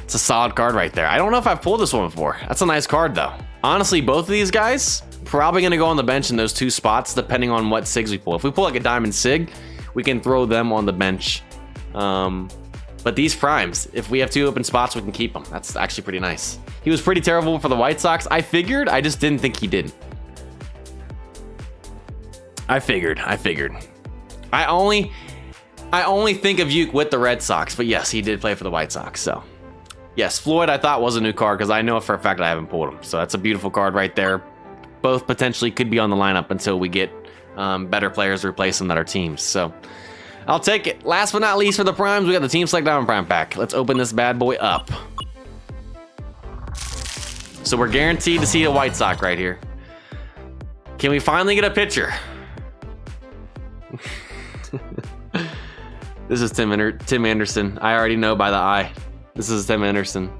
Speaker 1: It's a solid card right there. I don't know if I've pulled this one before. That's a nice card, though. Honestly, both of these guys probably going to go on the bench in those 2 spots, depending on what SIGs we pull. If we pull like a diamond SIG, we can throw them on the bench. But these primes, if we have 2 open spots, we can keep them. That's actually pretty nice. He was pretty terrible for the White Sox. I figured. I just didn't think he did. I figured. I only think of Uke with the Red Sox, but yes, he did play for the White Sox. So yes, Floyd I thought was a new card because I know for a fact I haven't pulled him. So that's a beautiful card right there. Both potentially could be on the lineup until we get better players to replace them that are teams. So I'll take it. Last but not least for the primes, we got the Team Select Diamond Prime pack. Let's open this bad boy up. So we're guaranteed to see a White Sox right here. Can we finally get a pitcher? This is Tim Anderson. I already know by the eye. This is Tim Anderson.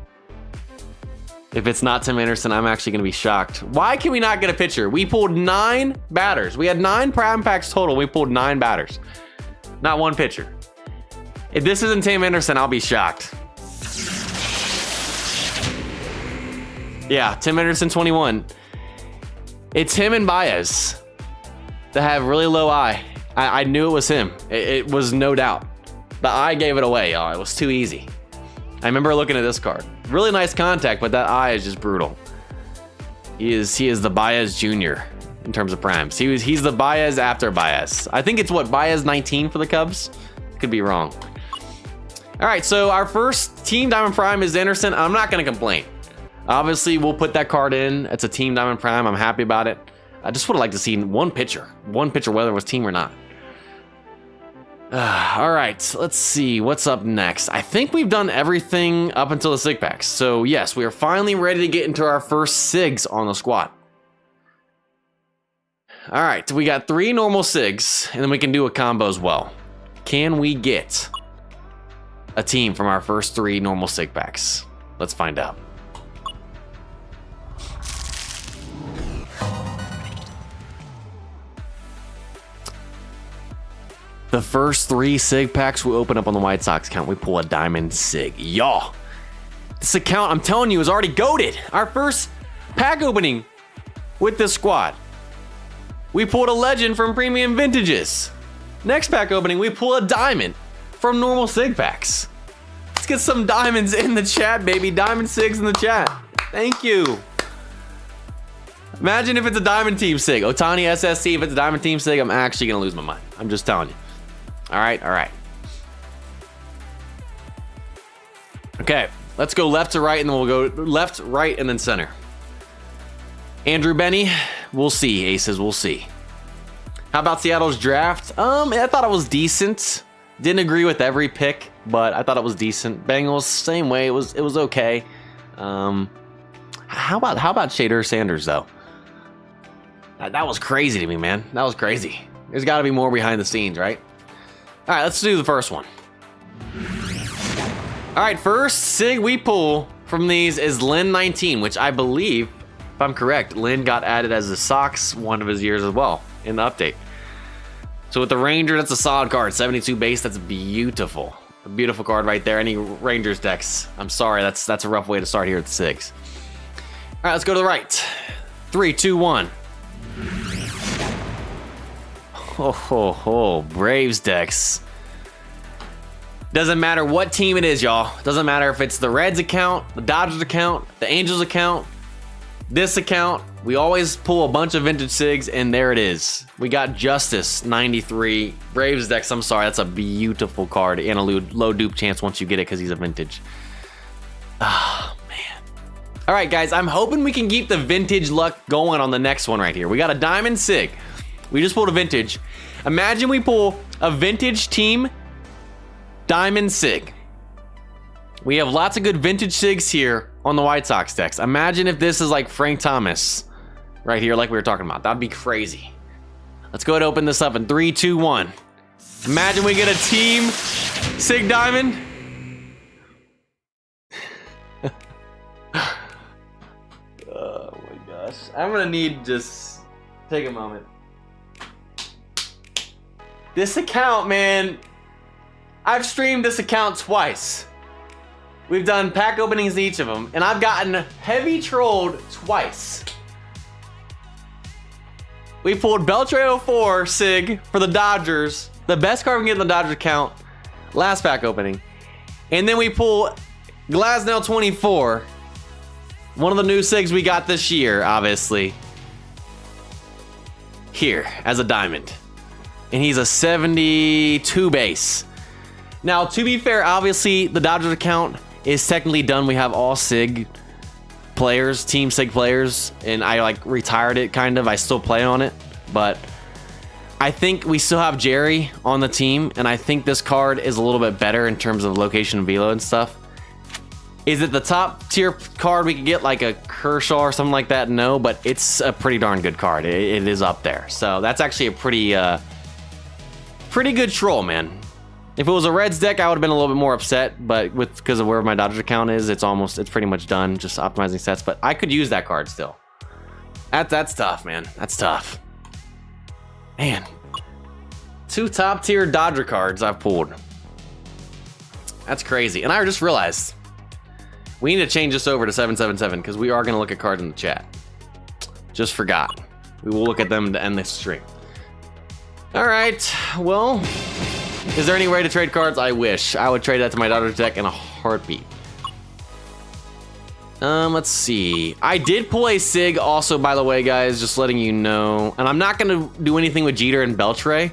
Speaker 1: If it's not Tim Anderson, I'm actually going to be shocked. Why can we not get a pitcher? We pulled 9 batters. We had 9 prime packs total. We pulled 9 batters. Not one pitcher. If this isn't Tim Anderson, I'll be shocked. Yeah, Tim Anderson 21. It's him and Baez that have really low eye. I knew it was him. It was no doubt. The eye gave it away, y'all. It was too easy. I remember looking at this card. Really nice contact, but that eye is just brutal. He is the Baez Jr. in terms of primes. He's the Baez after Baez. I think it's what, Baez 19 for the Cubs? Could be wrong. All right, so our first Team Diamond Prime is Anderson. I'm not gonna complain. Obviously, we'll put that card in. It's a Team Diamond Prime. I'm happy about it. I just would have liked to see one pitcher, whether it was team or not. All right, let's see what's up next. I think we've done everything up until the SIG packs. So yes, we are finally ready to get into our first SIGs on the squad. All right, we got 3 normal SIGs, and then we can do a combo as well. Can we get a team from our first 3 normal SIG packs? Let's find out. The first 3 SIG packs we open up on the White Sox account, we pull a diamond SIG. Y'all, this account, I'm telling you, is already goated. Our first pack opening with this squad, we pulled a legend from Premium Vintages. Next pack opening, we pull a diamond from normal SIG packs. Let's get some diamonds in the chat, baby. Diamond SIGs in the chat. Thank you. Imagine if it's a diamond team SIG. Otani SSC, if it's a diamond team SIG, I'm actually going to lose my mind. I'm just telling you. All right. Okay, let's go left to right, and then we'll go left, right, and then center. Andrew Benny, we'll see. Aces, we'll see. How about Seattle's draft? I thought it was decent. Didn't agree with every pick, but I thought it was decent. Bengals, same way. It was okay. How about Shader Sanders though? That was crazy to me, man. That was crazy. There's got to be more behind the scenes, right? All right, let's do the first one. All right, first SIG we pull from these is Lynn 19, which I believe, if I'm correct, Lynn got added as the Sox one of his years as well in the update. So with the Ranger, that's a solid card. 72 base, that's beautiful. A beautiful card right there. Any Rangers decks, I'm sorry, that's a rough way to start here at the SIGs. All right, let's go to the right. 3, 2, 1. Braves decks. Doesn't matter what team it is, y'all. Doesn't matter if it's the Reds account, the Dodgers account, the Angels account, this account, We always pull a bunch of vintage SIGs, and there it is. We got Justice 93. Braves Dex, I'm sorry, that's a beautiful card and a low dupe chance once you get it because he's a vintage. Oh, man. All right, guys, I'm hoping we can keep the vintage luck going on the next one right here. We got a diamond SIG. We just pulled a vintage. Imagine we pull a vintage team diamond SIG. We have lots of good vintage SIGs here on the White Sox decks. Imagine if this is like Frank Thomas right here, like we were talking about. That'd be crazy. Let's go ahead and open this up in 3, 2, 1. Imagine we get a team SIG diamond. Oh my gosh. I'm gonna need just take a moment. This account, man, I've streamed this account twice. We've done pack openings in each of them, and I've gotten heavy trolled twice. We pulled Beltre 04 SIG for the Dodgers, the best card we can get in the Dodgers account, last pack opening. And then we pull Glasnow 24, one of the new SIGs we got this year, obviously, here as a diamond. And he's a 72 base. Now, to be fair, obviously, the Dodgers account is technically done. We have all SIG players, team SIG players, and I like retired it kind of. I still play on it, but I think we still have Jerry on the team, and I think this card is a little bit better in terms of location and velo and stuff. Is it the top tier card we could get, like a Kershaw or something like that? No, but it's a pretty darn good card. It is up there. So that's actually a pretty good troll, man. If it was a Reds deck, I would have been a little bit more upset, but because of where my Dodgers account is, it's pretty much done, just optimizing sets. But I could use that card still. That's tough, man. That's tough. Man, 2 top tier Dodger cards I've pulled. That's crazy. And I just realized we need to change this over to 777 because we are going to look at cards in the chat. Just forgot. We will look at them to end this stream. All right, well, is there any way to trade cards? I wish. I would trade that to my Dodgers deck in a heartbeat. Let's see. I did pull a SIG also, by the way, guys, just letting you know. And I'm not going to do anything with Jeter and Beltre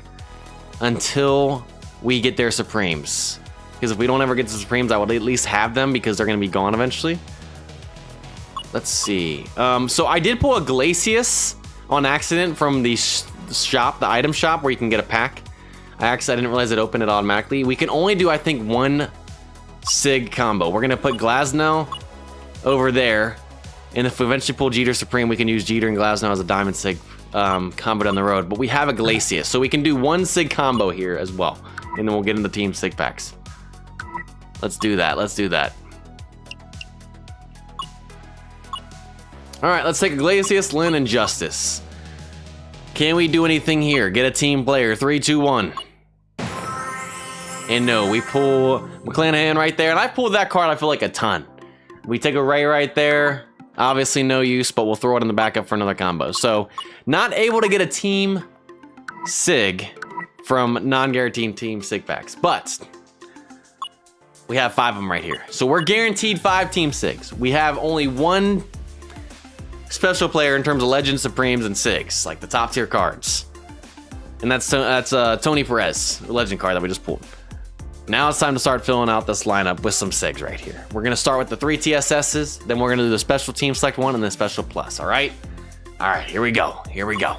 Speaker 1: until we get their Supremes. Because if we don't ever get the Supremes, I would at least have them because they're going to be gone eventually. Let's see. So I did pull a Glacius on accident from the shop, the item shop, where you can get a pack. I didn't realize it opened it automatically. We can only do, I think, 1 SIG combo. We're going to put Glasnow over there. And if we eventually pull Jeter Supreme, we can use Jeter and Glasnow as a diamond SIG combo down the road. But we have a Glacius, so we can do 1 SIG combo here as well. And then we'll get into team SIG packs. Let's do that. Let's do that. All right, let's take a Glacius, Lynn, and Justice. Can we do anything here? Get a team player. 3, 2, 1. And no, we pull McClanahan right there. And I pulled that card, I feel like, a ton. We take a Ray right there. Obviously no use, but we'll throw it in the backup for another combo. So, not able to get a team SIG from non-guaranteed team SIG packs. But we have 5 of them right here. So we're guaranteed 5 team SIGs. We have only 1 special player in terms of Legends, Supremes, and SIGs, like the top tier cards. And that's Tony Perez, the Legend card that we just pulled. Now it's time to start filling out this lineup with some SIGs right here. We're gonna start with the 3 TSSs, then we're gonna do the special team select 1 and the special plus, all right? All right, here we go, here we go.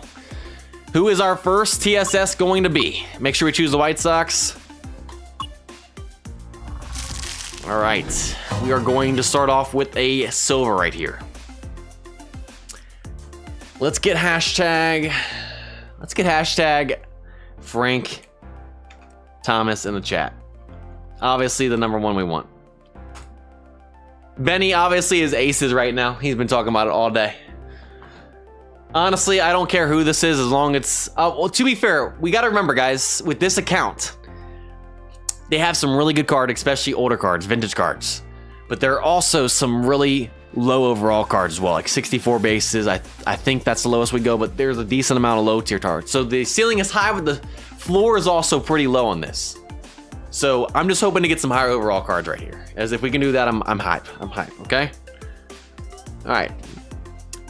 Speaker 1: Who is our first TSS going to be? Make sure we choose the White Sox. All right, we are going to start off with a silver right here. Let's get hashtag Frank Thomas in the chat. Obviously the number 1 we want. Benny obviously is aces right now. He's been talking about it all day. Honestly, I don't care who this is as long as it's... well, to be fair, we got to remember, guys, with this account, they have some really good cards, especially older cards, vintage cards. But there are also some really low overall cards as well, like 64 bases. I think that's the lowest we go, but there's a decent amount of low tier cards. So the ceiling is high, but the floor is also pretty low on this. So I'm just hoping to get some higher overall cards right here. As if we can do that, I'm hype. I'm hype, okay? All right.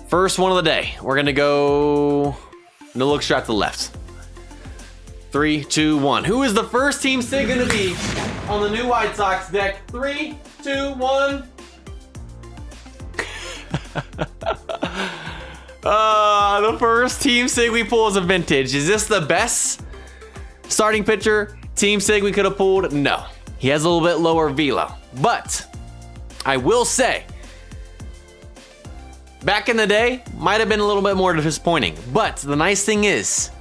Speaker 1: First one of the day. We're going to go... No look straight to the left. 3, 2, 1. Who is the first team sig going to be on the new White Sox deck? 3, 2, 1. The first team sig we pull is a vintage. Is this the best starting pitcher team sig we could have pulled? No. He has a little bit lower velo. But I will say, back in the day, might have been a little bit more disappointing. But the nice thing is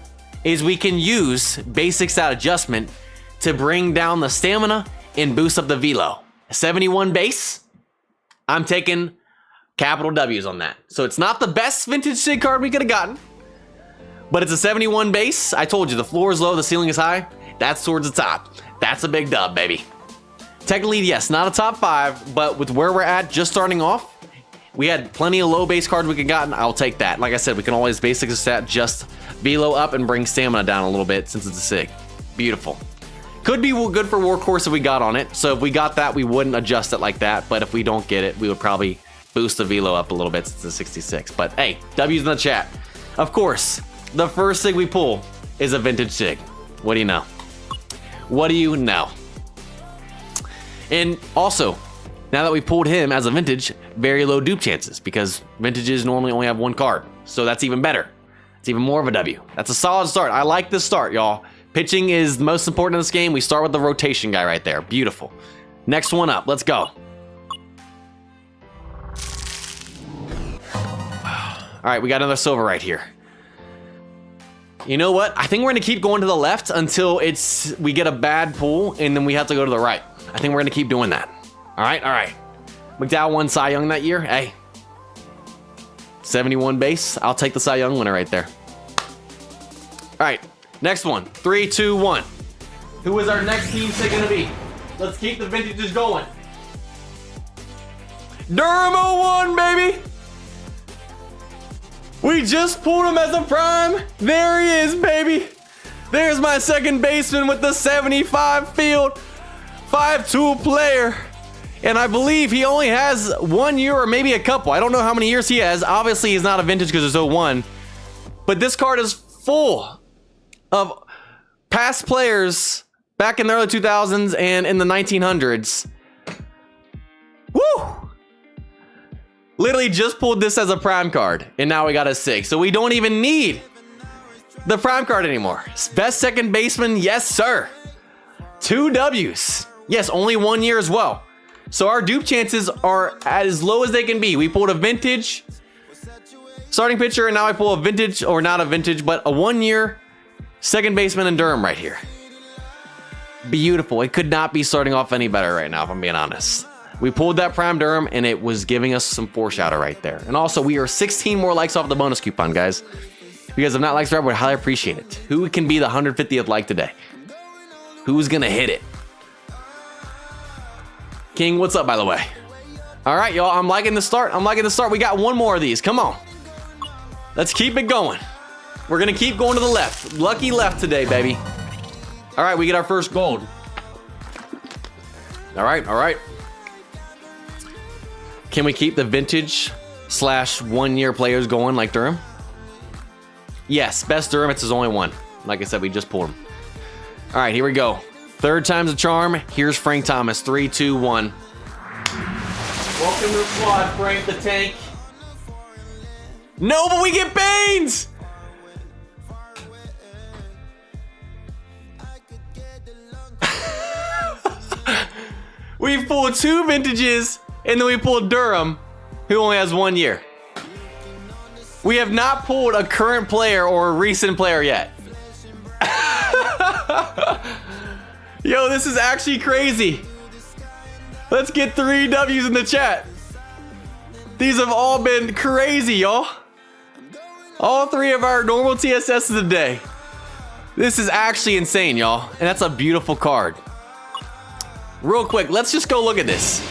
Speaker 1: we can use basic stat adjustment to bring down the stamina and boost up the velo. 71 base, I'm taking capital W's on that. So it's not the best vintage sig card we could have gotten, but it's a 71 base. I told you, the floor is low, the ceiling is high. That's towards the top. That's a big dub, baby. Technically, yes, not a top 5, but with where we're at, just starting off, we had plenty of low base cards we could gotten. I'll take that. Like I said, we can always basic stat just velo up and bring stamina down a little bit since it's a sig. Beautiful. Could be good for workhorse if we got on it. So if we got that, we wouldn't adjust it like that. But if we don't get it, we would probably boost the velo up a little bit since it's 66. But hey, W's in the chat. Of course, the first sig we pull is a vintage sig. What do you know? What do you know? And also, now that we pulled him as a vintage, very low dupe chances because vintages normally only have one card. So that's even better. It's even more of a W. That's a solid start. I like this start, y'all. Pitching is the most important in this game. We start with the rotation guy right there. Beautiful. Next one up. Let's go. All right, we got another silver right here. You know what? I think we're gonna keep going to the left until we get a bad pull and then we have to go to the right. I think we're gonna keep doing that. All right. McDowell won Cy Young that year. Hey, 71 base. I'll take the Cy Young winner right there. All right, next one. 3, 2, 1. Who is our next team sig gonna be? Let's keep the vintages going. Durham 01, baby. We just pulled him as a prime. There he is, baby. There's my second baseman with the 75 field, 5-tool player. And I believe he only has 1 year or maybe a couple. I don't know how many years he has. Obviously, he's not a vintage because it's 01. But this card is full of past players back in the early 2000s and in the 1900s. Woo! Literally just pulled this as a prime card, and now we got a 6. So we don't even need the prime card anymore. Best second baseman, yes, sir. 2 W's. Yes, only 1 year as well. So our dupe chances are as low as they can be. We pulled a vintage starting pitcher, and now I pull a vintage, or not a vintage, but a 1 year second baseman in Durham right here. Beautiful. It could not be starting off any better right now, if I'm being honest. We pulled that prime Durham, and it was giving us some foreshadow right there. And also, we are 16 more likes off the bonus coupon, guys. If you guys have not liked the I would highly appreciate it. Who can be the 150th like today? Who's gonna hit it? King, what's up, by the way? All right, y'all, I'm liking the start. We got one more of these. Come on. Let's keep it going. We're gonna keep going to the left. Lucky left today, baby. All right, we get our first gold. All right. Can we keep the vintage / 1 year players going like Durham? Yes, best Durham, it's his only one. Like I said, we just pulled him. All right, here we go. Third time's a charm. Here's Frank Thomas. 3, 2, 1. Welcome to the squad, Frank the Tank. No, but we get Baines! We pulled 2 vintages, and then we pulled Durham, who only has 1 year. We have not pulled a current player or a recent player yet. Yo, this is actually crazy. Let's get 3 W's in the chat. These have all been crazy, y'all. All 3 of our normal TSSs today. This is actually insane, y'all. And that's a beautiful card. Real quick, let's just go look at this.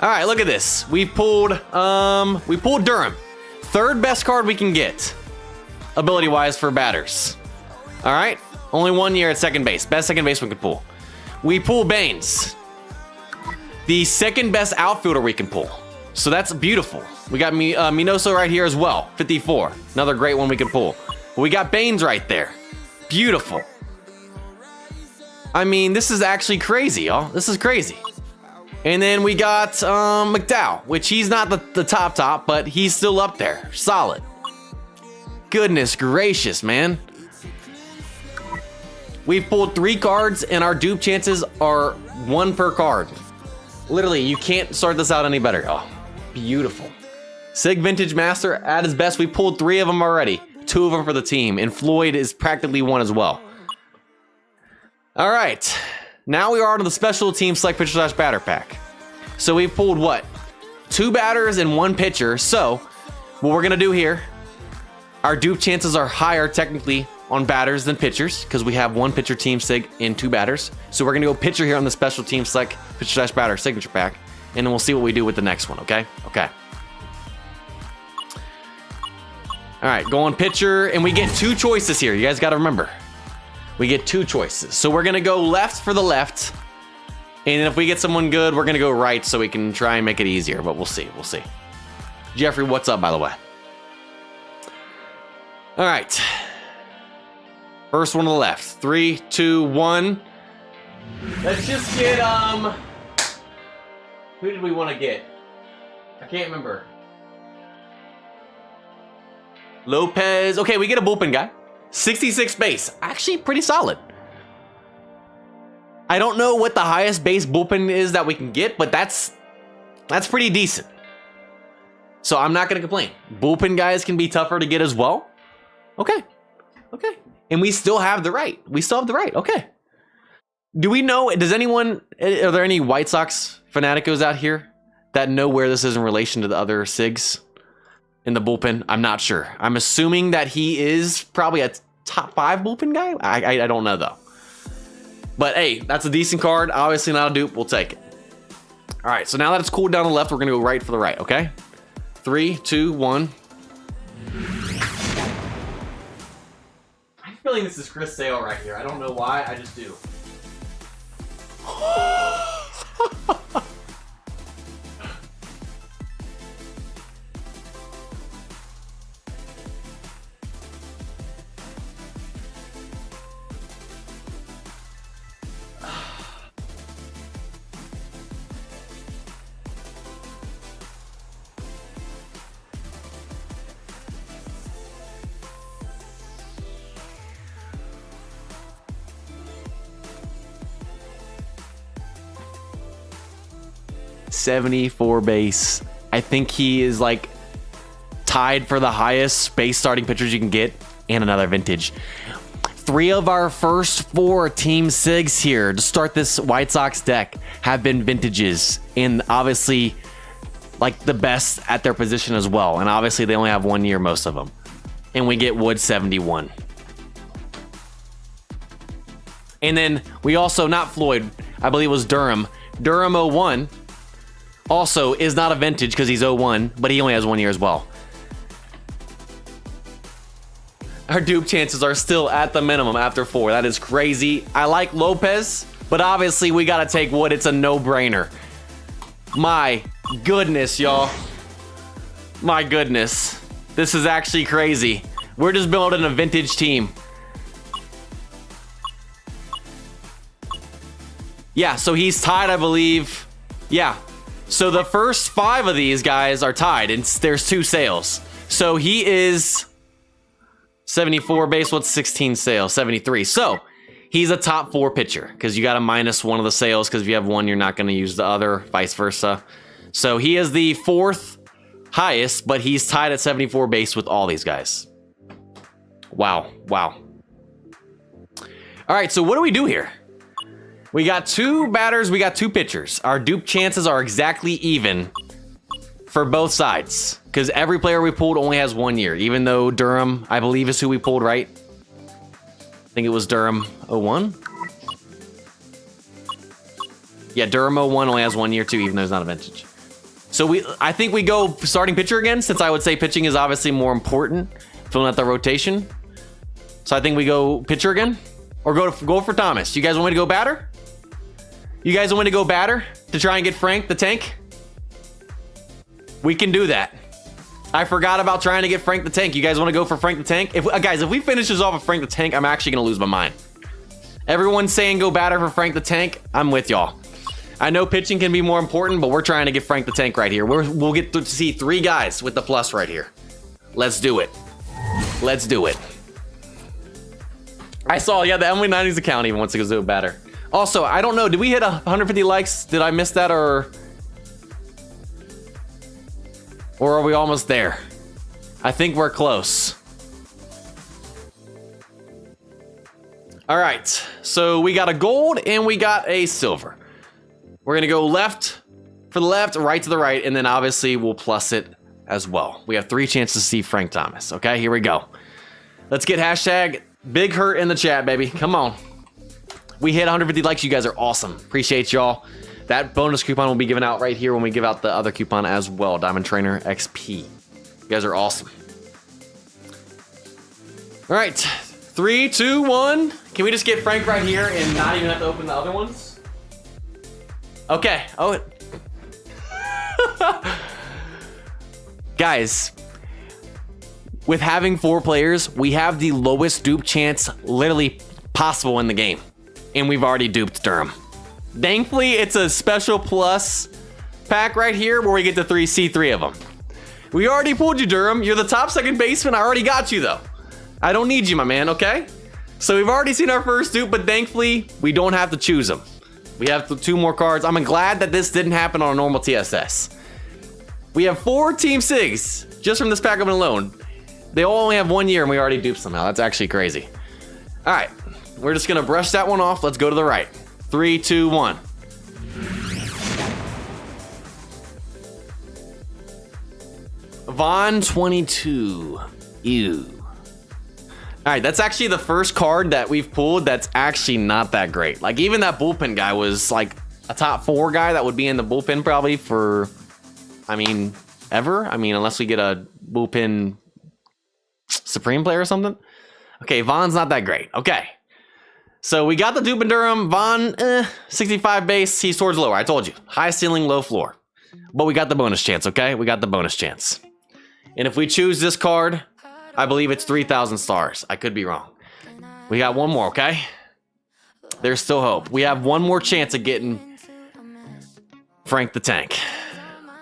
Speaker 1: All right, look at this. We pulled Durham. Third best card we can get, ability-wise, for batters. All right, only 1 year at second base. Best second base we could pull. We pull Baines. the second best outfielder we can pull. So that's beautiful. We got Minoso right here as well, 54. Another great one we can pull. We got Baines right there. Beautiful. I mean, this is actually crazy, y'all. This is crazy. And then we got McDowell, which he's not the top, but he's still up there. Solid. Goodness gracious, man. We've pulled 3 cards, and our dupe chances are 1 per card. Literally, you can't start this out any better, y'all. Beautiful. Sig Vintage Master at his best. We pulled 3 of them already. 2 of them for the team, and Floyd is practically 1 as well. All right, now we are on to the special team select pitcher / batter pack. So we've pulled what? 2 batters and 1 pitcher. So what we're gonna do here, our dupe chances are higher technically on batters than pitchers because we have 1 pitcher team sig and 2 batters. So we're gonna go pitcher here on the special team select pitcher / batter signature pack, and then we'll see what we do with the next one, okay? Okay. All right, going pitcher, and we get 2 choices here. You guys gotta remember. We get 2 choices. So we're gonna go left for the left, and if we get someone good, we're gonna go right so we can try and make it easier, but we'll see, we'll see. Jeffrey, what's up, by the way? All right. First one to the left. 3, 2, 1. Let's just get, who did we want to get? I can't remember. Lopez. Okay, we get a bullpen guy. 66 base. Actually, pretty solid. I don't know what the highest base bullpen is that we can get, but that's pretty decent. So I'm not going to complain. Bullpen guys can be tougher to get as well. Okay. Okay. And we still have the right. We still have the right. Okay. Do we know, does anyone, are there any White Sox fanaticos out here that know where this is in relation to the other SIGs in the bullpen? I'm not sure. I'm assuming that he is probably a top 5 bullpen guy. I don't know though. But hey, that's a decent card. Obviously not a dupe. We'll take it. All right. So now that it's cooled down the left, we're going to go right for the right. Okay. 3, 2, 1. I'm feeling this is Chris Sale right here. I don't know why. I just do. 74 base. I think he is like tied for the highest base starting pitchers you can get, and another vintage. 3 of our first 4 team SIGs here to start this White Sox deck have been vintages, and obviously like the best at their position as well. And obviously they only have 1 year, most of them. And we get Wood 71. And then we also, not Floyd, I believe it was Durham. Durham 01 also is not a vintage because he's 01, but he only has 1 year as well. Our dupe chances are still at the minimum after 4. That is crazy. I like Lopez, but obviously we got to take Wood. It's a no-brainer. My goodness, y'all. My goodness. This is actually crazy. We're just building a vintage team. Yeah, so he's tied, I believe. Yeah. So the first 5 of these guys are tied, and there's 2 sales. So he is 74 base. What's 16 sales? 73. So he's a top 4 pitcher because you got to minus 1 of the sales because if you have 1, you're not going to use the other, vice versa. So he is the 4th highest, but he's tied at 74 base with all these guys. Wow. Wow. All right, so what do we do here? We got 2 batters, we got 2 pitchers. Our dupe chances are exactly even for both sides because every player we pulled only has 1 year, even though Durham, I believe, is who we pulled, right? I think it was Durham 01. Yeah, Durham 01 only has 1 year too, even though it's not a vintage. So I think we go starting pitcher again, since I would say pitching is obviously more important, filling out the rotation. So I think we go pitcher again, or go for Thomas. You guys want me to go batter? You guys want me to go batter to try and get Frank the Tank? We can do that. I forgot about trying to get Frank the Tank. You guys want to go for Frank the Tank? Guys, if we finish this off with Frank the Tank, I'm actually going to lose my mind. Everyone's saying go batter for Frank the Tank. I'm with y'all. I know pitching can be more important, but we're trying to get Frank the Tank right here. We'll get to see 3 guys with the plus right here. Let's do it. Let's do it. I saw, yeah, the MLB 90s account even wants to go batter. Also, I don't know, did we hit 150 likes? Did I miss that, or are we almost there? I think we're close. All right, so we got a gold and we got a silver. We're gonna go left for the left, right to the right, and then obviously we'll plus it as well. We have 3 chances to see Frank Thomas. Okay, here we go. Let's get hashtag Big Hurt in the chat, baby. Come on. We hit 150 likes. You guys are awesome. Appreciate y'all. That bonus coupon will be given out right here when we give out the other coupon as well. Diamond Trainer XP. You guys are awesome. All right. 3, 2, 1. Can we just get Frank right here and not even have to open the other ones? Okay. Oh. Guys, with having 4 players, we have the lowest dupe chance literally possible in the game. And we've already duped Durham. Thankfully, it's a special plus pack right here where we get to see 3 of them. We already pulled you, Durham. You're the top second baseman. I already got you, though. I don't need you, my man, okay? So we've already seen our first dupe, but thankfully, we don't have to choose them. We have 2 more cards. I'm glad that this didn't happen on a normal TSS. We have 4 Team Sigs just from this pack open alone. They all only have 1 year, and we already duped somehow. That's actually crazy. All right. We're just gonna brush that one off. Let's go to the right. 3, 2, 1. Vaughn 22. Ew. All right, that's actually the first card that we've pulled that's actually not that great. Like, even that bullpen guy was like a top 4 guy that would be in the bullpen probably for, I mean, ever. I mean, unless we get a bullpen Supreme player or something. Okay, Vaughn's not that great. Okay. So we got the dupe in Durham. Vaughn, 65 base. He's towards lower. I told you. High ceiling, low floor. But we got the bonus chance, okay? We got the bonus chance. And if we choose this card, I believe it's 3,000 stars. I could be wrong. We got 1 more, okay? There's still hope. We have 1 more chance of getting Frank the Tank.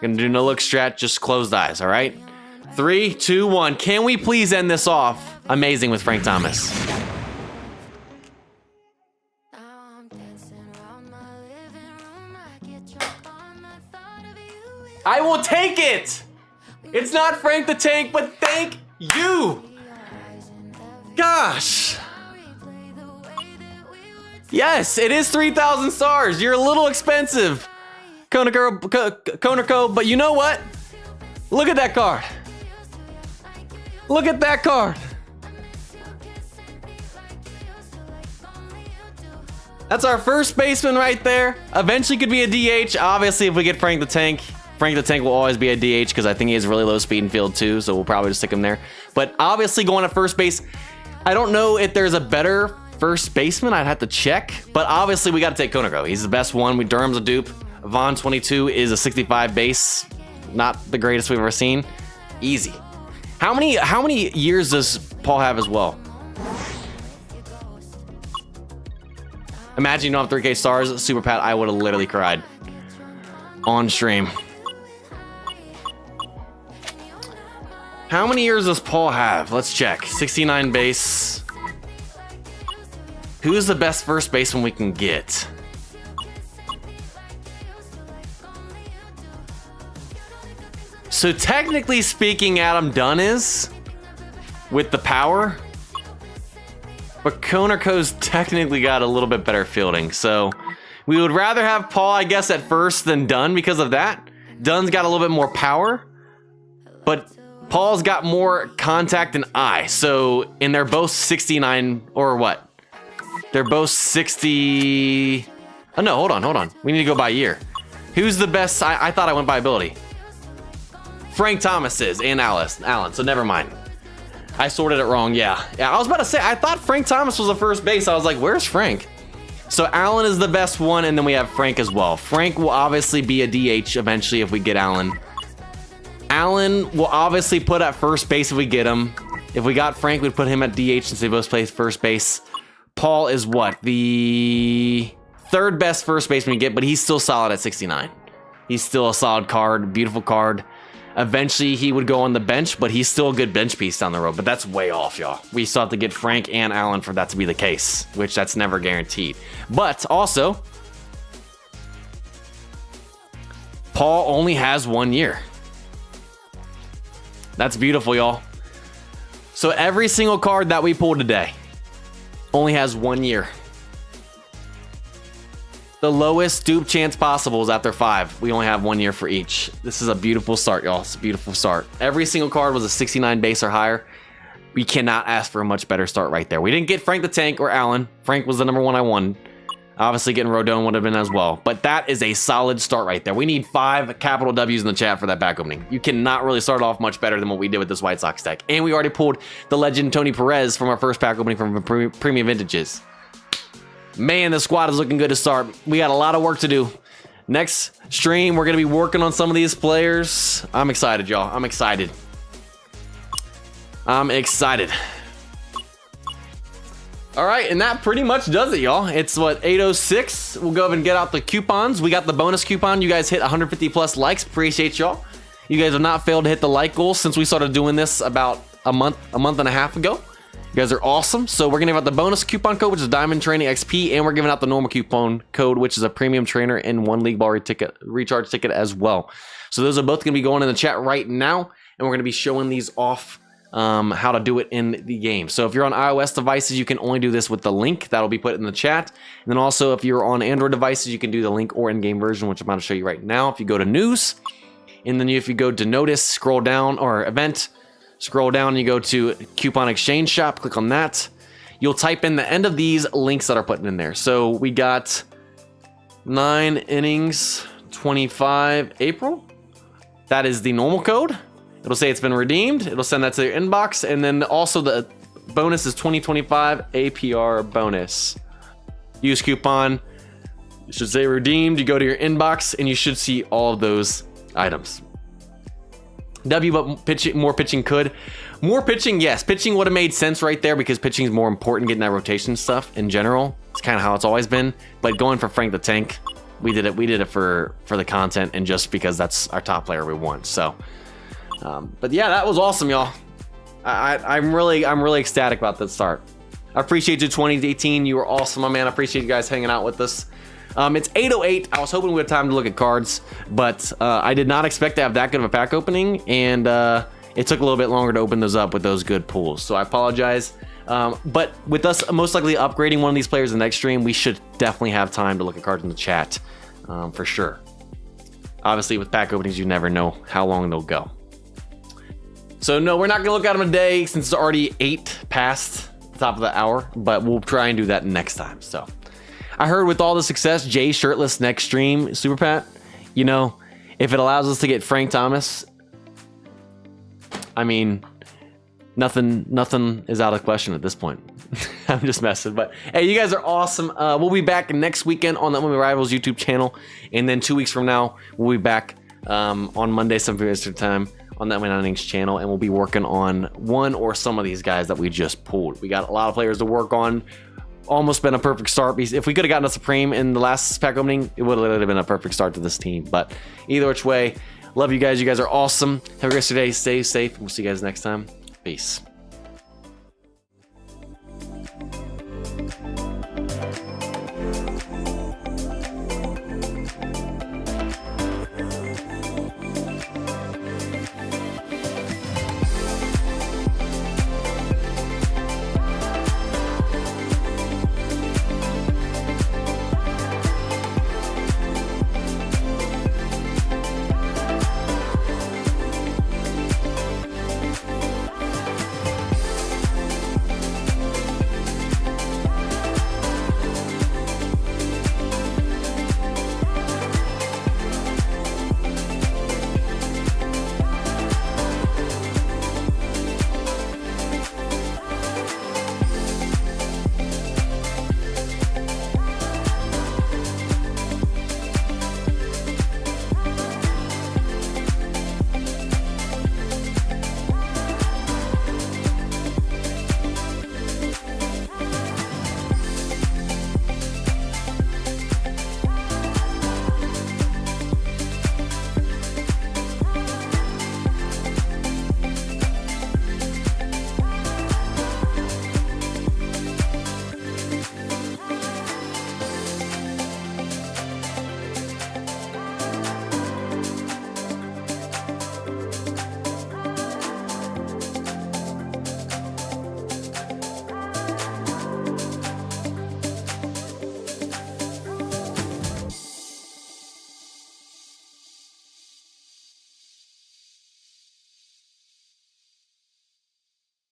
Speaker 1: Gonna do no look strat, just closed eyes, all right? 3, 2, 1. Can we please end this off amazing with Frank Thomas? I will take it! It's not Frank the Tank, but thank you! Gosh! Yes, it is 3,000 stars. You're a little expensive, Konako, but you know what? Look at that card. Look at that card. That's our first baseman right there. Eventually could be a DH. Obviously, if we get Frank the Tank will always be a DH because I think he has really low speed in field too, so we'll probably just stick him there. But obviously going at first base, I don't know if there's a better first baseman. I'd have to check, but obviously we got to take Konako. He's the best one. Durham's a dupe. Vaughn 22 is a 65 base. Not the greatest we've ever seen. Easy. How many years does Paul have as well? Imagine you don't have 3K stars. Super Pat, I would have literally cried on stream. How many years does Paul have? Let's check. 69 base. Who's the best first baseman we can get? So technically speaking, Adam Dunn is with the power, but Konako's technically got a little bit better fielding. So we would rather have Paul, I guess, at first than Dunn because of that. Dunn's got a little bit more power, but Paul's got more contact and eye. So, and they're both 69 or what? They're both 60. Oh no, hold on. We need to go by year. Who's the best? I thought I went by ability. Frank Thomas is, and Allen, so never mind. I sorted it wrong, yeah. I was about to say, I thought Frank Thomas was the first base. I was like, where's Frank? So Allen is the best one, and then we have Frank as well. Frank will obviously be a DH eventually if we get Allen. Allen will obviously put at first base if we get him. If we got Frank, we'd put him at DH since they both play first base. Paul is what? The third best first baseman we get, but he's still solid at 69. He's still a solid card, beautiful card. Eventually, he would go on the bench, but he's still a good bench piece down the road. But that's way off, y'all. We still have to get Frank and Allen for that to be the case, which that's never guaranteed. But also, Paul only has 1 year. That's beautiful, y'all. So every single card that we pulled today only has 1 year. The lowest dupe chance possible is after 5. We only have 1 year for each. This is a beautiful start, y'all. It's a beautiful start. Every single card was a 69 base or higher. We cannot ask for a much better start right there. We didn't get Frank the Tank or Allen. Frank was the number 1 I won. Obviously, getting Rodon would have been as well. But that is a solid start right there. We need 5 capital W's in the chat for that back opening. You cannot really start off much better than what we did with this White Sox deck. And we already pulled the legend Tony Perez from our first pack opening from Premium Vintages. Man, the squad is looking good to start. We got a lot of work to do. Next stream, we're going to be working on some of these players. I'm excited, y'all. I'm excited. I'm excited. All right, and that pretty much does it, y'all. It's what, 8:06. We'll go over and get out the coupons. We got the bonus coupon. You guys hit 150 plus likes. Appreciate y'all. You guys have not failed to hit the like goal since we started doing this about a month and a half ago. You guys are awesome. So we're gonna give out the bonus coupon code, which is Diamond Training XP, and we're giving out the normal coupon code, which is a premium trainer and 1 league ball recharge ticket as well. So those are both gonna be going in the chat right now, and we're gonna be showing these off how to do it in the game. So if you're on iOS devices, you can only do this with the link that'll be put in the chat. And then also if you're on Android devices, you can do the link or in-game version, which I'm about to show you right now. If you go to news, and then if you go to notice, scroll down, or event, scroll down and you go to coupon exchange shop, click on that. You'll type in the end of these links that are put in there. So we got 9 innings, 25 April. That is the normal code. It'll say it's been redeemed. It'll send that to your inbox. And then also the bonus is 2025 APR bonus. Use coupon. It should say redeemed. You go to your inbox and you should see all of those items. W, but pitching, more pitching could. More pitching, yes. Pitching would have made sense right there because pitching is more important, getting that rotation stuff in general. It's kind of how it's always been. But going for Frank the Tank, we did it for the content and just because that's our top player we want. So, but yeah, that was awesome, y'all. I'm really ecstatic about the start. I appreciate you, 2018. You were awesome, my man. I appreciate you guys hanging out with us. It's 8:08. I was hoping we had time to look at cards, but I did not expect to have that good of a pack opening, and it took a little bit longer to open those up with those good pulls. So I apologize. But with us most likely upgrading one of these players in the next stream, we should definitely have time to look at cards in the chat, for sure. Obviously, with pack openings, you never know how long they'll go. So no, we're not gonna look at them today since it's already 8 past the top of the hour, but we'll try and do that next time. So. I heard with all the success, Jay shirtless next stream, Super Pat, you know, if it allows us to get Frank Thomas, I mean, nothing is out of question at this point. I'm just messing, but hey, you guys are awesome. We'll be back next weekend on the MLB Rivals YouTube channel, and then 2 weeks from now, we'll be back on Monday, 7 p.m. Eastern time on that Innings channel, and we'll be working on one or some of these guys that we just pulled. We got a lot of players to work on. Almost been a perfect start. If we could have gotten a Supreme in the last pack opening, it would have been a perfect start to this team. But either which way, love you guys. You guys are awesome. Have a great day. Stay safe. We'll see you guys next time. Peace.